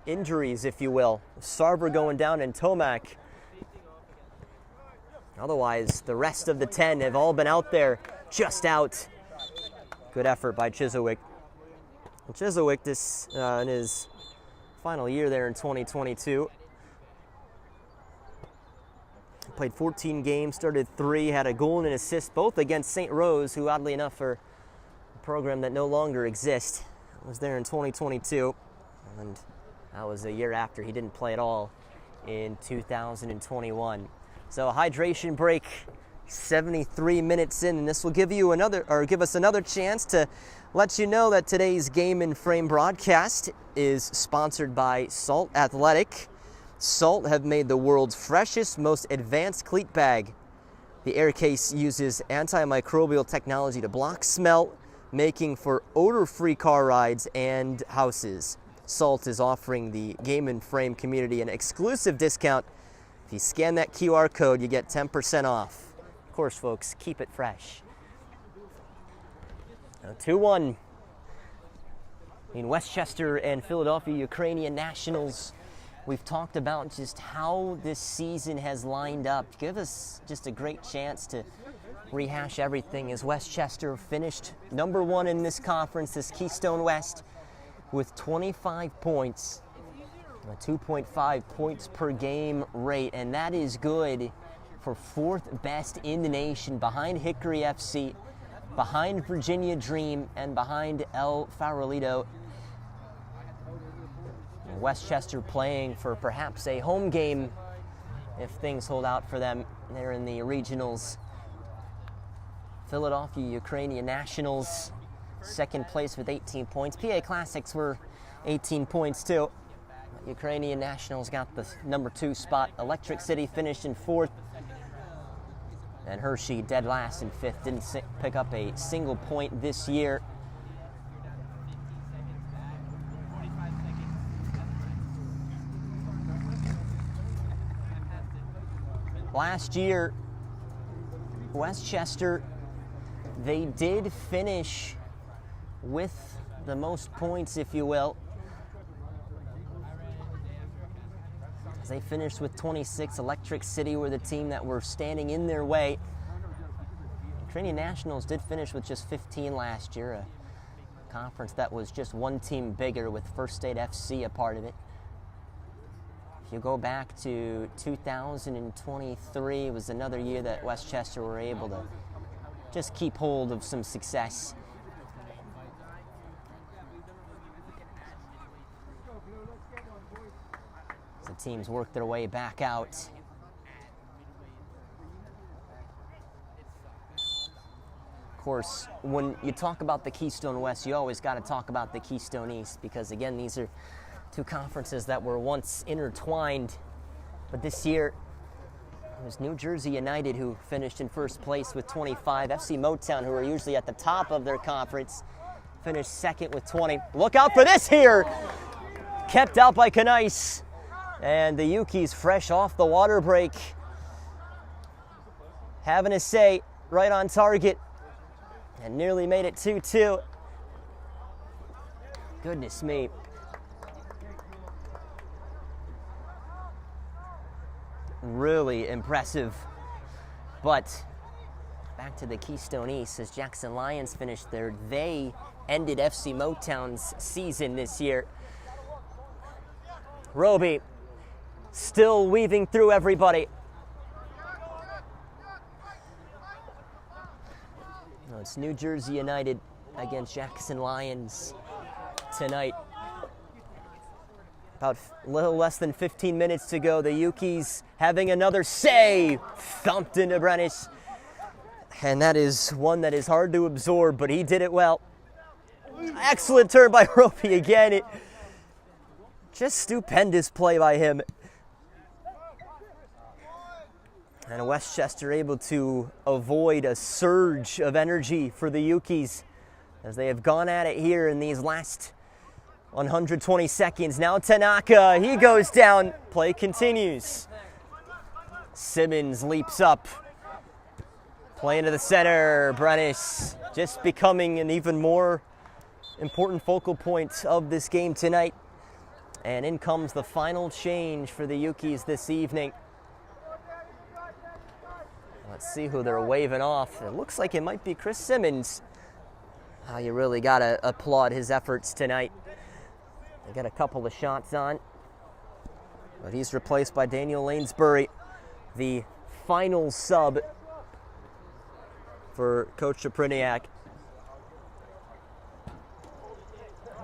injuries, if you will. Sarver going down and Tomac. Otherwise, the rest of the 10 have all been out there, just out. Good effort by Chizowick. Chizowick, this in his final year there in 2022. Played 14 games, started 3, had a goal and an assist, both against St. Rose, who oddly enough are a program that no longer exists. Was there in 2022, and that was a year after he didn't play at all in 2021. So a hydration break, 73 minutes in, and this will give us another chance to let you know that today's Game and Frame broadcast is sponsored by Salt Athletic. Salt have made the world's freshest, most advanced cleat bag. The air case uses antimicrobial technology to block smell, making for odor-free car rides and houses. Salt is offering the Game and Frame community an exclusive discount. If you scan that QR code, you get 10% off. Of course, folks, keep it fresh. Now 2-1 in Westchester and Philadelphia Ukrainian Nationals we've talked about just how this season has lined up. Give us just a great chance to rehash everything as Westchester finished number 1 in this conference, this Keystone West, with 25 points, a 2.5 points per game rate, and that is good for 4th best in the nation, behind Hickory FC, behind Virginia Dream, and behind El Farolito. Westchester playing for perhaps a home game if things hold out for them there in the regionals. Philadelphia Ukrainian Nationals, 2nd place with 18 points. PA Classics were 18 points too. Ukrainian Nationals got the number 2 spot. Electric City finished in 4th. And Hershey dead last in 5th. Didn't pick up a single point this year. Last year, Westchester, they did finish with the most points, if you will. They finished with 26. Electric City were the team that were standing in their way. Ukrainian Nationals did finish with just 15 last year, a conference that was just one team bigger with First State FC a part of it. If you go back to 2023, it was another year that Westchester were able to just keep hold of some success. The teams work their way back out. Of course, when you talk about the Keystone West, you always got to talk about the Keystone East, because again, these are 2 conferences that were once intertwined. But this year, it was New Jersey United who finished in 1st place with 25. FC Motown, who are usually at the top of their conference, finished 2nd with 20. Look out for this here! Kept out by Canais. And the Yuki's fresh off the water break. Having a say, right on target. And nearly made it 2-2. Goodness me. Really impressive. But back to the Keystone East, as Jackson Lions finished there. They ended FC Motown's season this year. Roby still weaving through everybody. No, it's New Jersey United against Jackson Lions tonight. About a little less than 15 minutes to go. The Yuki's having another save. Thumped into Brennis. And that is one that is hard to absorb, but he did it well. Excellent turn by Roby again. Just stupendous play by him. And Westchester able to avoid a surge of energy for the Yuki's as they have gone at it here in these last 120 seconds. Now Tanaka, he goes down. Play continues. Simmons leaps up. Play into the center. Brennis just becoming an even more important focal point of this game tonight. And in comes the final change for the Yuki's this evening. Let's see who they're waving off. It looks like it might be Chris Simmons. You really got to applaud his efforts tonight. They got a couple of shots on, but he's replaced by Daniel Lanesbury, the final sub for Coach Chapriniak.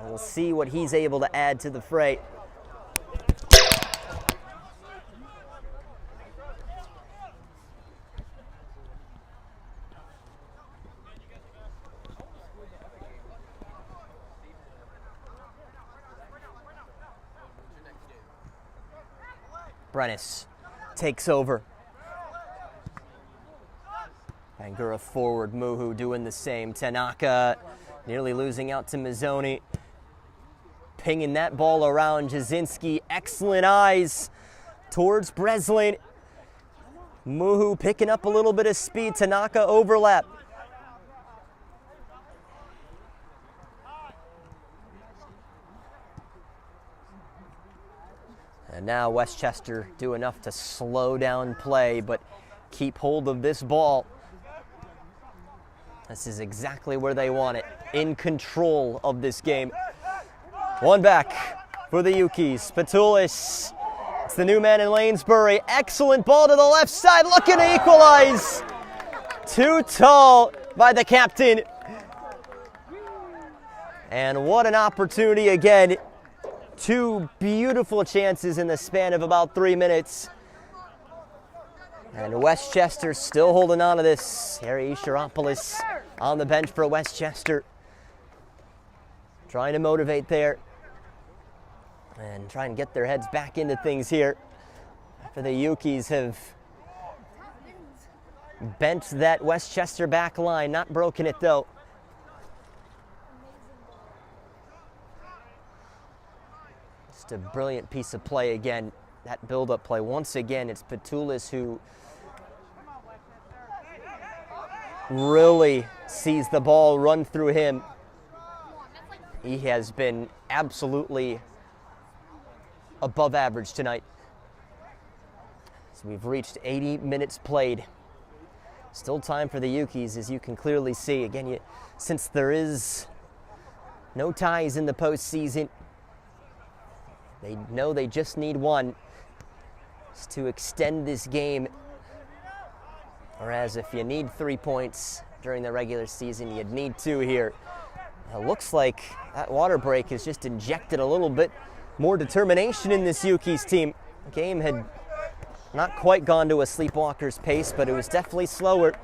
We'll see what he's able to add to the fray. Brennis takes over. Bangura forward, Muhu doing the same. Tanaka nearly losing out to Mazzoni. Pinging that ball around. Jasinski, excellent eyes towards Breslin. Muhu picking up a little bit of speed. Tanaka overlap. And now Westchester do enough to slow down play, but keep hold of this ball. This is exactly where they want it, in control of this game. One back for the Ukis. Patulis, it's the new man in Lanesbury. Excellent ball to the left side, looking to equalize. Too tall by the captain. And what an opportunity again. Two beautiful chances in the span of about 3 minutes. And Westchester still holding on to this. Harry Shiropoulos on the bench for Westchester. Trying to motivate there. And trying to get their heads back into things here. After the Ukis have bent that Westchester back line. Not broken it though. Just a brilliant piece of play again. That build-up play. Once again, it's Patulis who really sees the ball run through him. He has been absolutely above average tonight. So we've reached 80 minutes played. Still time for the Ukis, as you can clearly see. Again, since there is no ties in the postseason, they know they just need one just to extend this game. Whereas if you need 3 points during the regular season, you'd need 2 here. It looks like that water break has just injected a little bit more determination in this Ukis team. The game had not quite gone to a sleepwalker's pace, but it was definitely slower.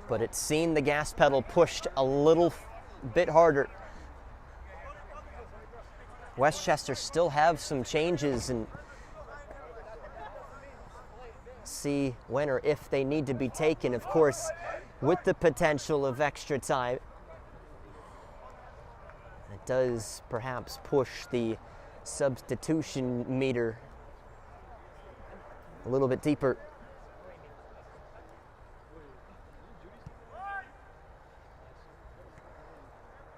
But it's seen the gas pedal pushed a little bit harder. Westchester still have some changes, and see when or if they need to be taken, of course, with the potential of extra time. It does perhaps push the substitution meter a little bit deeper.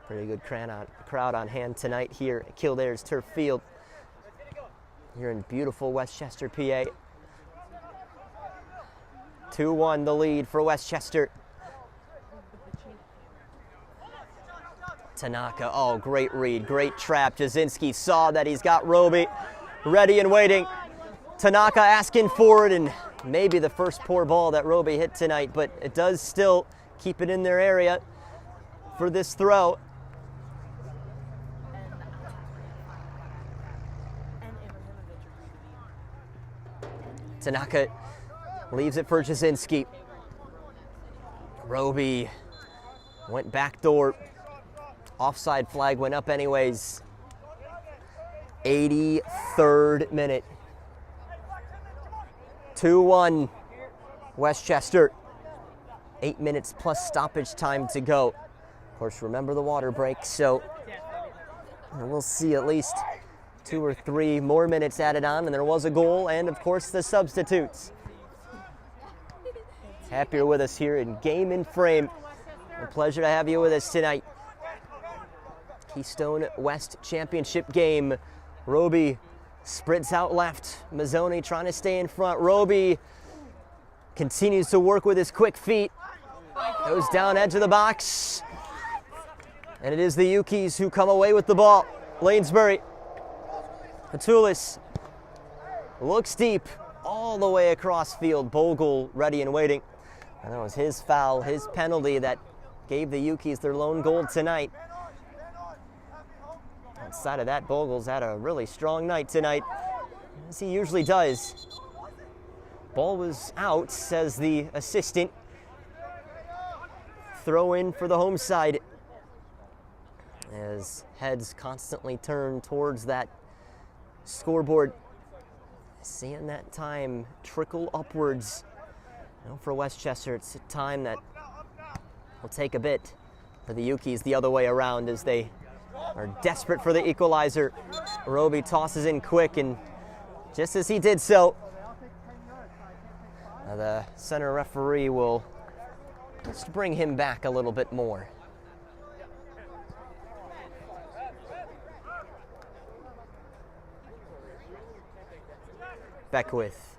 Pretty good crowd on hand tonight here at Kildare's Turf Field. Here in beautiful Westchester, PA. 2-1 the lead for Westchester. Tanaka, oh, great read, great trap. Jasinski saw that he's got Roby ready and waiting. Tanaka asking for it, and maybe the first poor ball that Roby hit tonight, but it does still keep it in their area for this throw. Tanaka leaves it for Jasinski. Roby went backdoor. Offside flag went up anyways. 83rd minute. 2-1 Westchester. 8 minutes plus stoppage time to go. Of course, remember the water break, so we'll see at least 2 or 3 more minutes added on, and there was a goal, and of course the substitutes. Happier with us here in Game in Frame. A pleasure to have you with us tonight. Keystone West Championship game. Roby sprints out left. Mazzoni trying to stay in front. Roby continues to work with his quick feet. Goes down edge of the box. And it is the Ukis who come away with the ball. Lanesbury. Patulis looks deep all the way across field. Bogle ready and waiting. And that was his foul, his penalty that gave the Ukis their lone goal tonight. Outside of that, Bogle's had a really strong night tonight, as he usually does. Ball was out, says the assistant. Throw in for the home side, as heads constantly turn towards that scoreboard. Seeing that time trickle upwards. For Westchester, it's a time that will take a bit. For the Ukis, the other way around, as they are desperate for the equalizer. Roby tosses in quick, and just as he did so, the center referee will just bring him back a little bit more. Beckwith.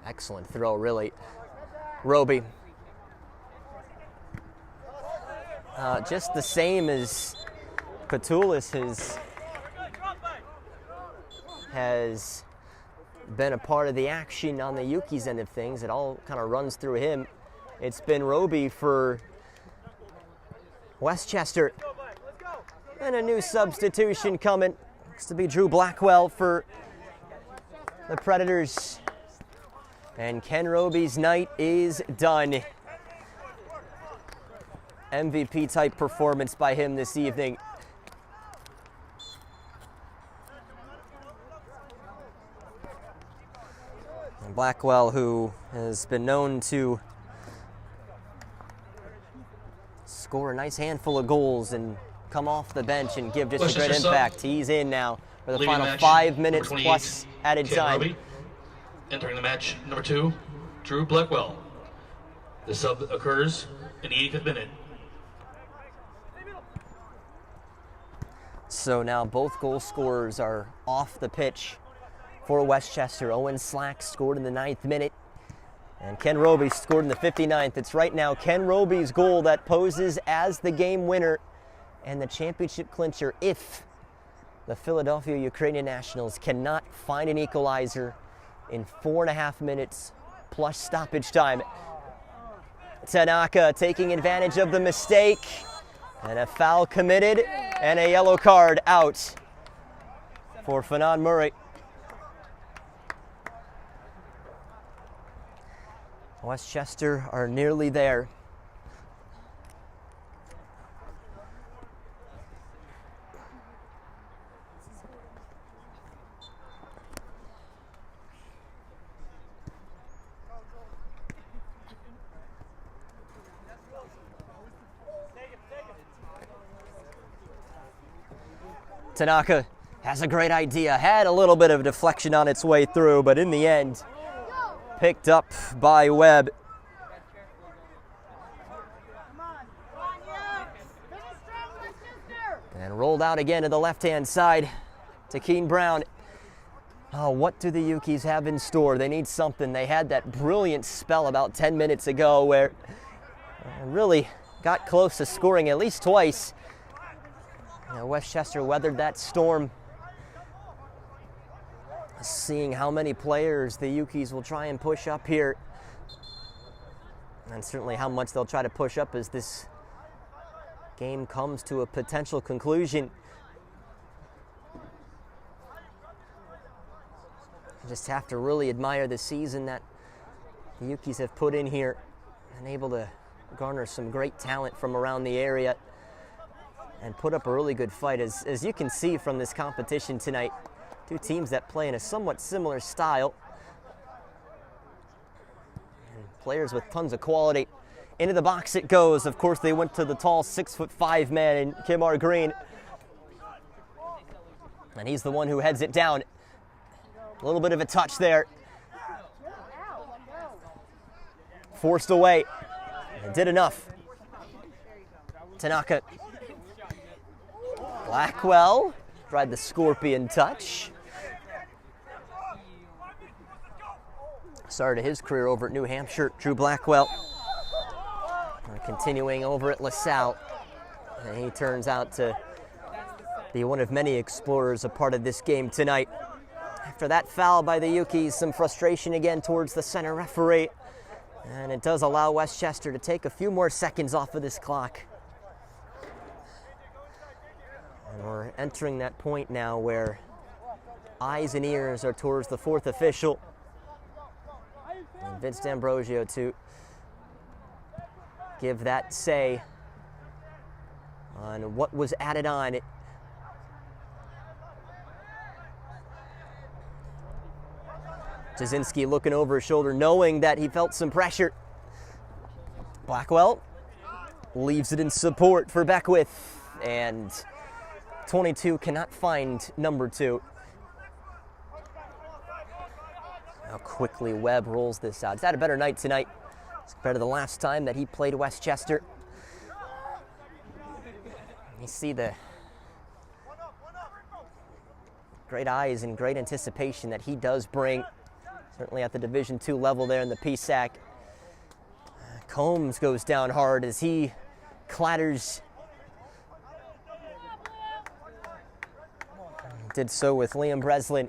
Excellent throw, really. Roby. Just the same as Patulis has been a part of the action on the Yuki's end of things. It all kind of runs through him. It's been Roby for Westchester. And a new substitution coming. Looks to be Drew Blackwell for the Predators. And Ken Roby's night is done. MVP type performance by him this evening. And Blackwell, who has been known to score a nice handful of goals and come off the bench and give just a great impact. He's in now for the final 5 minutes plus added time. Roby. Entering the match, number 2, Drew Blackwell. The sub occurs in the 85th minute. So now both goal scorers are off the pitch for Westchester. Owen Slack scored in the 9th minute, and Ken Roby scored in the 59th. It's right now Ken Roby's goal that poses as the game winner and the championship clincher if the Philadelphia Ukrainian Nationals cannot find an equalizer in 4.5 minutes plus stoppage time. Tanaka taking advantage of the mistake, and a foul committed and a yellow card out for Fanon Murray. Westchester are nearly there. Tanaka has a great idea, had a little bit of deflection on its way through, but in the end, picked up by Webb. And rolled out again to the left-hand side to Keane Brown. Oh, what do the Yukis have in store? They need something. They had that brilliant spell about 10 minutes ago where really got close to scoring at least twice. Westchester weathered that storm. Seeing how many players the Yukis will try and push up here, and certainly how much they'll try to push up as this game comes to a potential conclusion. You just have to really admire the season that the Yukis have put in here and able to garner some great talent from around the area and put up a really good fight. As you can see from this competition tonight, two teams that play in a somewhat similar style. And players with tons of quality. Into the box it goes. Of course, they went to the tall 6'5" man in Kimar Green. And he's the one who heads it down. A little bit of a touch there. Forced away. And did enough. Tanaka. Blackwell tried the scorpion touch. Started his career over at New Hampshire, Drew Blackwell. Continuing over at LaSalle. And he turns out to be one of many explorers a part of this game tonight. After that foul by the Yukis, some frustration again towards the center referee. And it does allow Westchester to take a few more seconds off of this clock. And we're entering that point now where eyes and ears are towards the fourth official. And Vince D'Ambrosio to give that say on what was added on. Jasinski looking over his shoulder, knowing that he felt some pressure. Blackwell leaves it in support for Beckwith, and 22 cannot find number 2. How quickly Webb rolls this out. He's had a better night tonight compared to the last time that he played Westchester. You see the great eyes and great anticipation that he does bring, certainly at the Division II level there in the PSAC. Combs goes down hard as he clatters. Did so with Liam Breslin.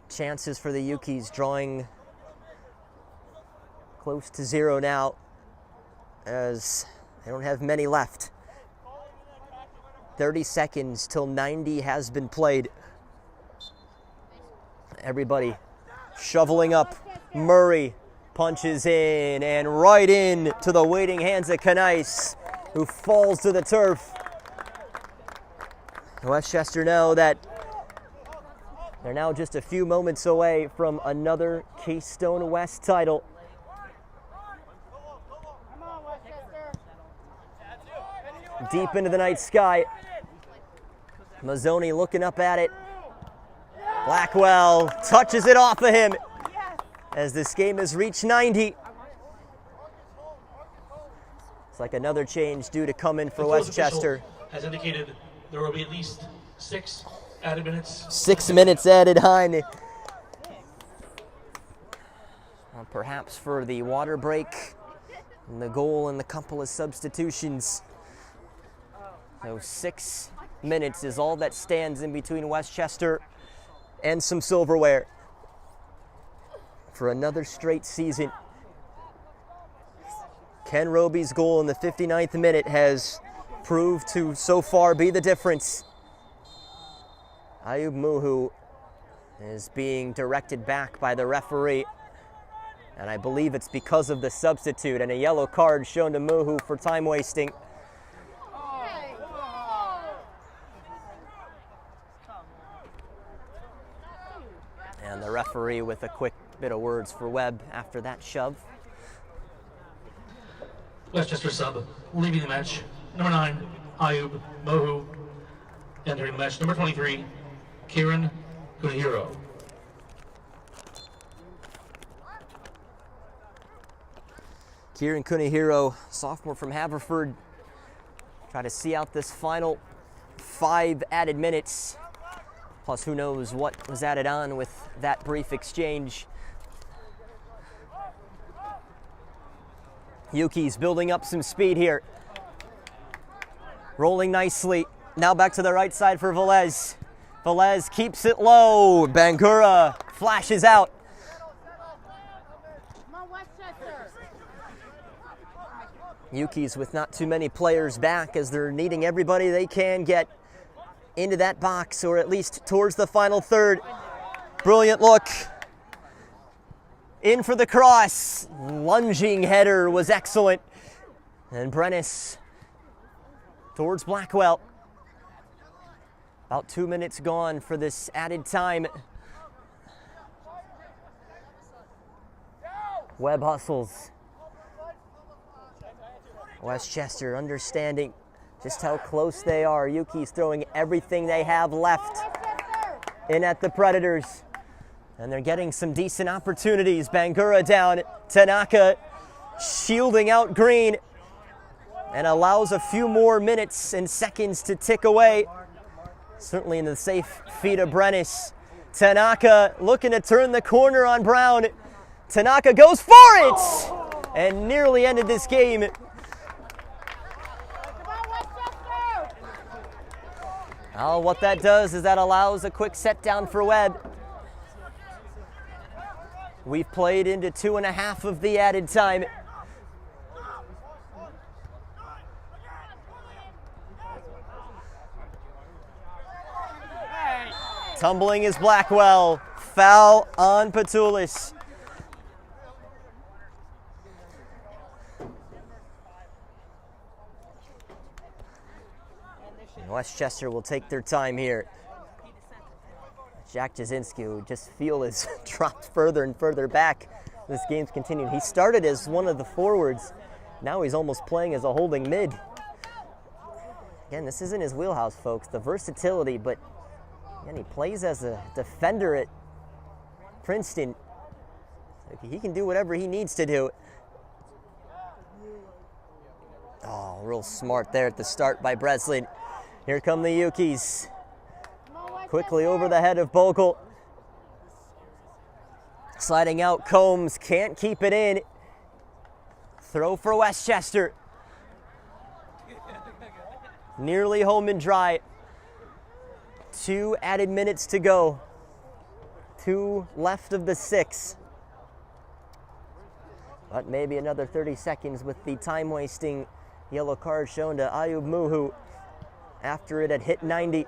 Chances for the Yukies drawing close to zero now, as they don't have many left. 30 seconds till 90 has been played. Everybody shoveling up. Murray punches in and right in to the waiting hands of Canais, who falls to the turf. Westchester know that they're now just a few moments away from another Keystone West title. Deep into the night sky. Mazzoni looking up at it. Blackwell touches it off of him as this game has reached 90. It's like another change due to come in for Westchester. Has indicated there will be at least 6 added minutes. 6 minutes added on. Perhaps for the water break and the goal and the couple of substitutions. So 6 minutes is all that stands in between Westchester and some silverware for another straight season. Ken Roby's goal in the 59th minute has proved to so far be the difference. Ayub Muhu is being directed back by the referee, and I believe it's because of the substitute, and a yellow card shown to Muhu for time wasting. And the referee with a quick bit of words for Webb after that shove. Westchester sub, leaving the match, number 9, Ayub Mohu. Entering the match, number 23, Kieran Kunihiro. Kieran Kunihiro, sophomore from Haverford, try to see out this final 5 added minutes. Plus, who knows what was added on with that brief exchange. Yuki's building up some speed here. Rolling nicely. Now back to the right side for Velez. Velez keeps it low. Bangura flashes out. Yuki's with not too many players back as they're needing everybody they can get into that box, or at least towards the final third. Brilliant look. In for the cross. Lunging header was excellent. And Brennis towards Blackwell. About 2 minutes gone for this added time. Webb hustles. Westchester understanding just how close they are. Yuki's throwing everything they have left in at the Predators. And they're getting some decent opportunities. Bangura down. Tanaka shielding out Green. And allows a few more minutes and seconds to tick away. Certainly in the safe feet of Brennis. Tanaka looking to turn the corner on Brown. Tanaka goes for it! And nearly ended this game. Oh, what that does is that allows a quick set down for Webb. We've played into 2.5 of the added time. Tumbling is Blackwell. Foul on Patulis. Westchester will take their time here. Jack Jasinski, who just feel is dropped further and further back. This game's continued. He started as one of the forwards. Now he's almost playing as a holding mid. Again, this isn't his wheelhouse, folks. The versatility, but again, he plays as a defender at Princeton. He can do whatever he needs to do. Oh, Wow, real smart there at the start by Breslin. Here come the Yukis. Quickly over the head of Bogle. Sliding out Combs, can't keep it in. Throw for Westchester. Nearly home and dry. 2 added minutes to go. 2 left of the 6. But maybe another 30 seconds with the time-wasting yellow card shown to Ayub Muhu after it had hit 90.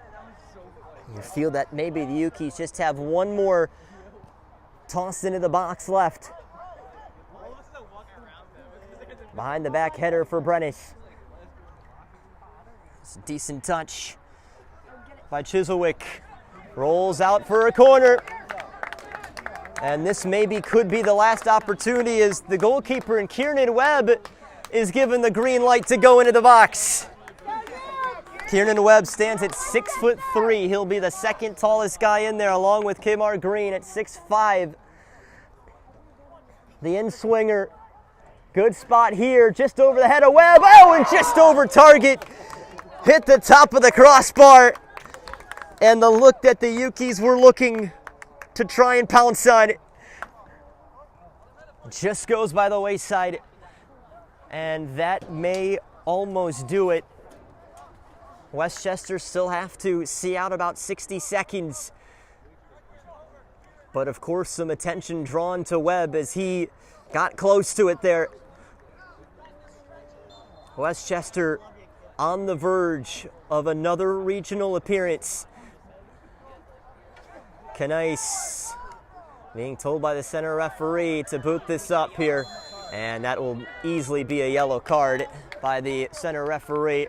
You feel that maybe the Yukis just have one more toss into the box left. Behind the back header for Brennish. It's a decent touch by Chisholwick. Rolls out for a corner. And this maybe could be the last opportunity as the goalkeeper and Kieran Webb is given the green light to go into the box. Kieran Webb stands at 6'3". He'll be the second tallest guy in there along with Kimar Green at 6'5". The in-swinger, good spot here, just over the head of Webb. Oh, and just over target. Hit the top of the crossbar. And the look that the Yukis were looking to try and pounce on just goes by the wayside, and that may almost do it. Westchester still have to see out about 60 seconds, but of course some attention drawn to Webb as he got close to it there. Westchester on the verge of another regional appearance. Canais being told by the center referee to boot this up here, and that will easily be a yellow card by the center referee.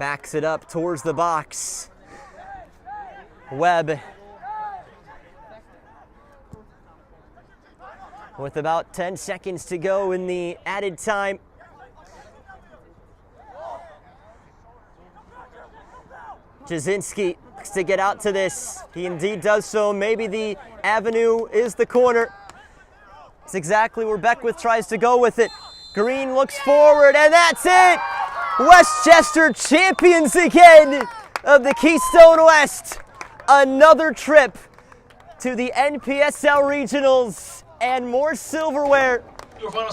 Backs it up towards the box. Webb with about 10 seconds to go in the added time. Jasinski looks to get out to this. He indeed does so. Maybe the avenue is the corner. It's exactly where Beckwith tries to go with it. Green looks forward, and that's it! Westchester champions again of the Keystone West. Another trip to the NPSL Regionals and more silverware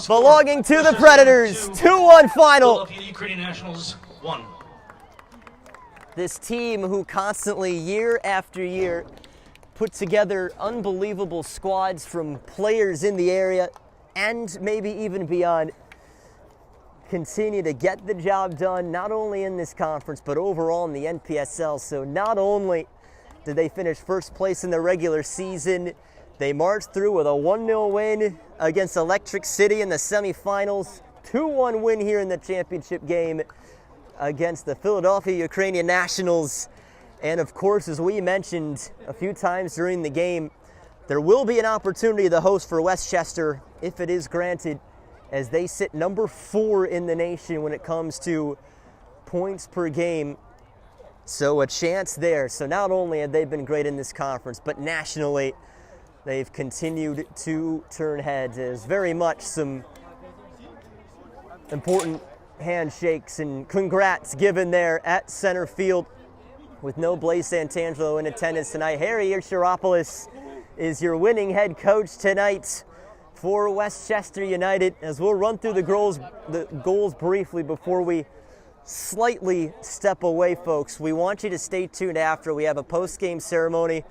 belonging to the Predators. 2-1 final. Ukrainian Nationals 1. This team who constantly, year after year, put together unbelievable squads from players in the area and maybe even beyond, continue to get the job done, not only in this conference, but overall in the NPSL. So not only did they finish first place in the regular season, they marched through with a 1-0 win against Electric City in the semifinals, 2-1 win here in the championship game against the Philadelphia Ukrainian Nationals. And of course, as we mentioned a few times during the game, there will be an opportunity to host for Westchester if it is granted, as they sit number 4 in the nation when it comes to points per game. So a chance there. So not only have they been great in this conference, but nationally, they've continued to turn heads. There's very much some important handshakes and congrats given there at center field with no Blaise Santangelo in attendance tonight. Harry Irshiropoulos is your winning head coach tonight for Westchester United, as we'll run through the goals briefly before we slightly step away, folks. We want you to stay tuned after. We have a post-game ceremony.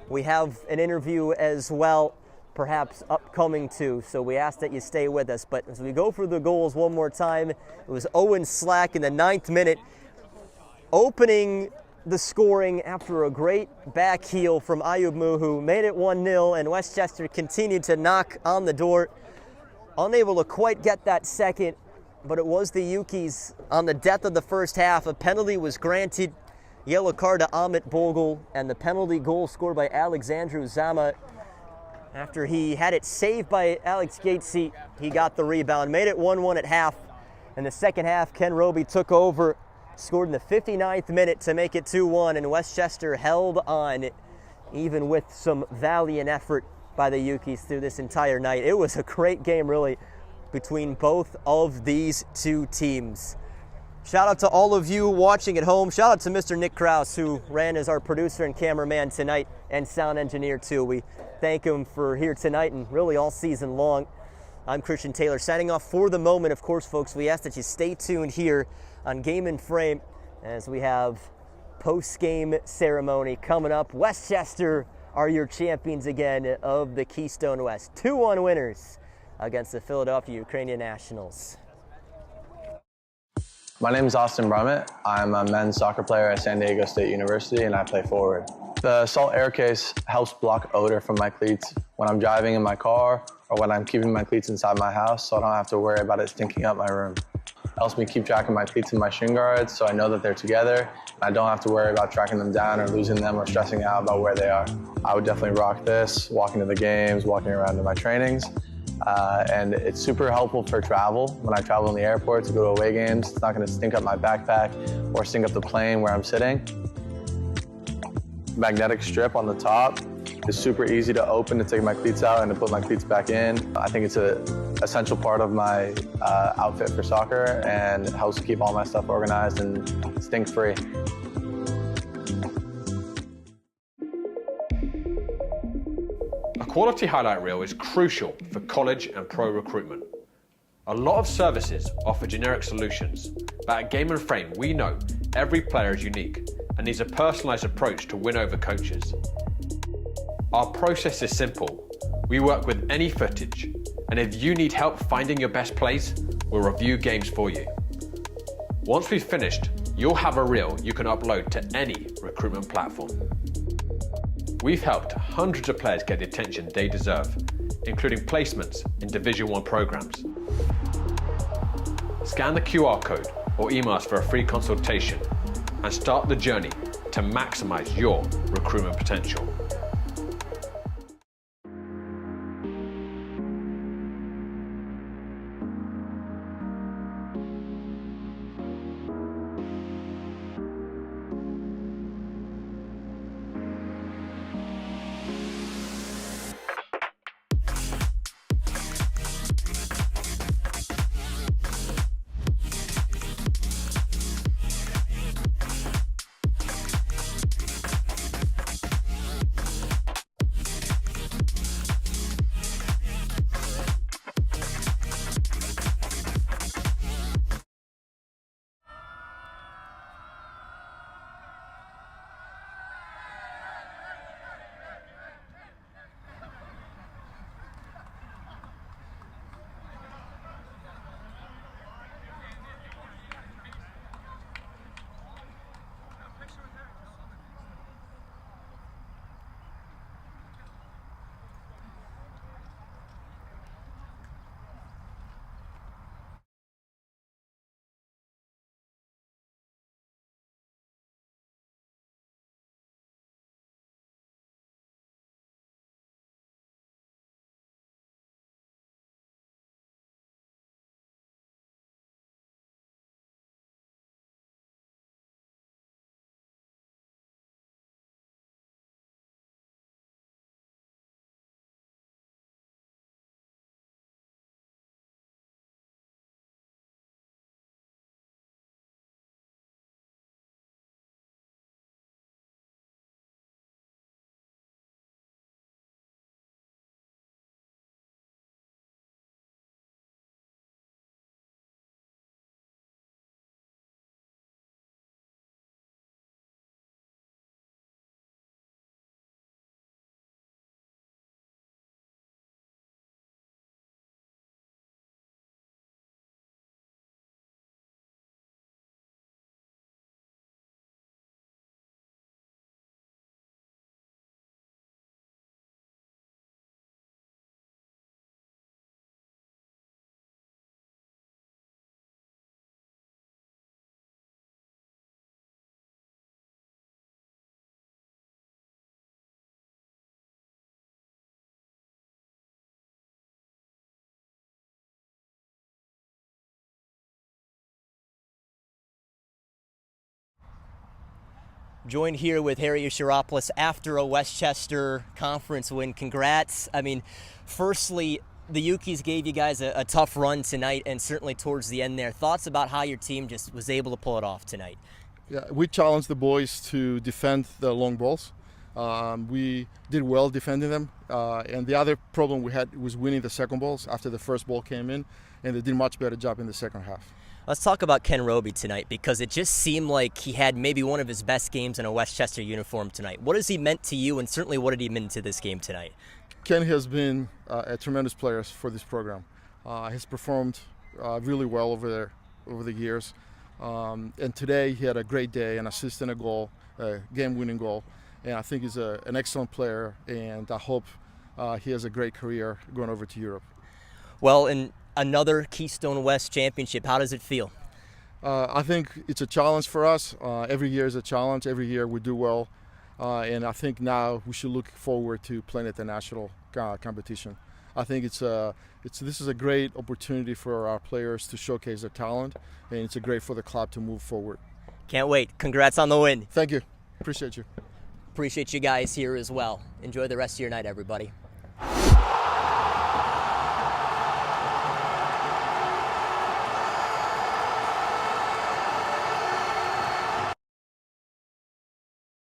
We have an interview as well, perhaps upcoming too, so we ask that you stay with us. But as we go through the goals one more time, it was Owen Slack in the 9th minute, opening the scoring after a great back heel from Ayub Muhu, made it 1-0, and Westchester continued to knock on the door. Unable to quite get that second, but it was the Yukis on the death of the first half. A penalty was granted, yellow card to Amit Bogle, and the penalty goal scored by Alexandru Zama. After he had it saved by Alex Gatesy, he got the rebound, made it 1-1 at half. In the second half, Ken Roby took over, scored in the 59th minute to make it 2-1, and Westchester held on even with some valiant effort by the Yukis through this entire night. It was a great game, really, between both of these two teams. Shout out to all of you watching at home. Shout out to Mr. Nick Krause, who ran as our producer and cameraman tonight, and sound engineer too. We thank him for here tonight and really all season long. I'm Christian Taylor, signing off for the moment. Of course, folks, we ask that you stay tuned here on Game and Frame as we have post-game ceremony coming up. Westchester are your champions again of the Keystone West. 2-1 winners against the Philadelphia Ukrainian Nationals. My name is Austin Brummett. I'm a men's soccer player at San Diego State University, and I play forward. The salt air case helps block odor from my cleats when I'm driving in my car or when I'm keeping my cleats inside my house, so I don't have to worry about it stinking up my room. It helps me keep track of my cleats and my shin guards, so I know that they're together, and I don't have to worry about tracking them down or losing them or stressing out about where they are. I would definitely rock this, walking to the games, walking around to my trainings. And it's super helpful for travel. When I travel in the airport to go to away games, it's not going to stink up my backpack or stink up the plane where I'm sitting. Magnetic strip on the top is super easy to open to take my cleats out and to put my cleats back in. I think it's an essential part of my outfit for soccer, and it helps keep all my stuff organized and stink-free. A quality highlight reel is crucial for college and pro recruitment. A lot of services offer generic solutions, but at Game and Frame we know every player is unique and needs a personalised approach to win over coaches. Our process is simple. We work with any footage, and if you need help finding your best plays, we'll review games for you. Once we've finished, you'll have a reel you can upload to any recruitment platform. We've helped hundreds of players get the attention they deserve, including placements in Division 1 programs. Scan the QR code or email us for a free consultation and start the journey to maximize your recruitment potential. Joined here with Harry Shiropoulos after a Westchester Conference win. Congrats. I mean, firstly, the Ukis gave you guys a tough run tonight, and certainly towards the end there. Thoughts about how your team just was able to pull it off tonight? Yeah, we challenged the boys to defend the long balls. We did well defending them, and the other problem we had was winning the second balls after the first ball came in, and they did a much better job in the second half. Let's talk about Ken Roby tonight, because it just seemed like he had maybe one of his best games in a Westchester uniform tonight. What has he meant to you, and certainly what did he mean to this game tonight? Ken has been a tremendous player for this program. He's performed really well over the years. And today he had a great day, an assist and a goal, a game-winning goal. And I think he's an excellent player, and I hope he has a great career going over to Europe. Well, in another Keystone West championship, how does it feel? I think it's a challenge for us. Every year is a challenge. Every year we do well. And I think now we should look forward to playing at the national competition. I think this is a great opportunity for our players to showcase their talent, and it's great for the club to move forward. Can't wait. Congrats on the win. Thank you. Appreciate you. Appreciate you guys here as well. Enjoy the rest of your night, everybody.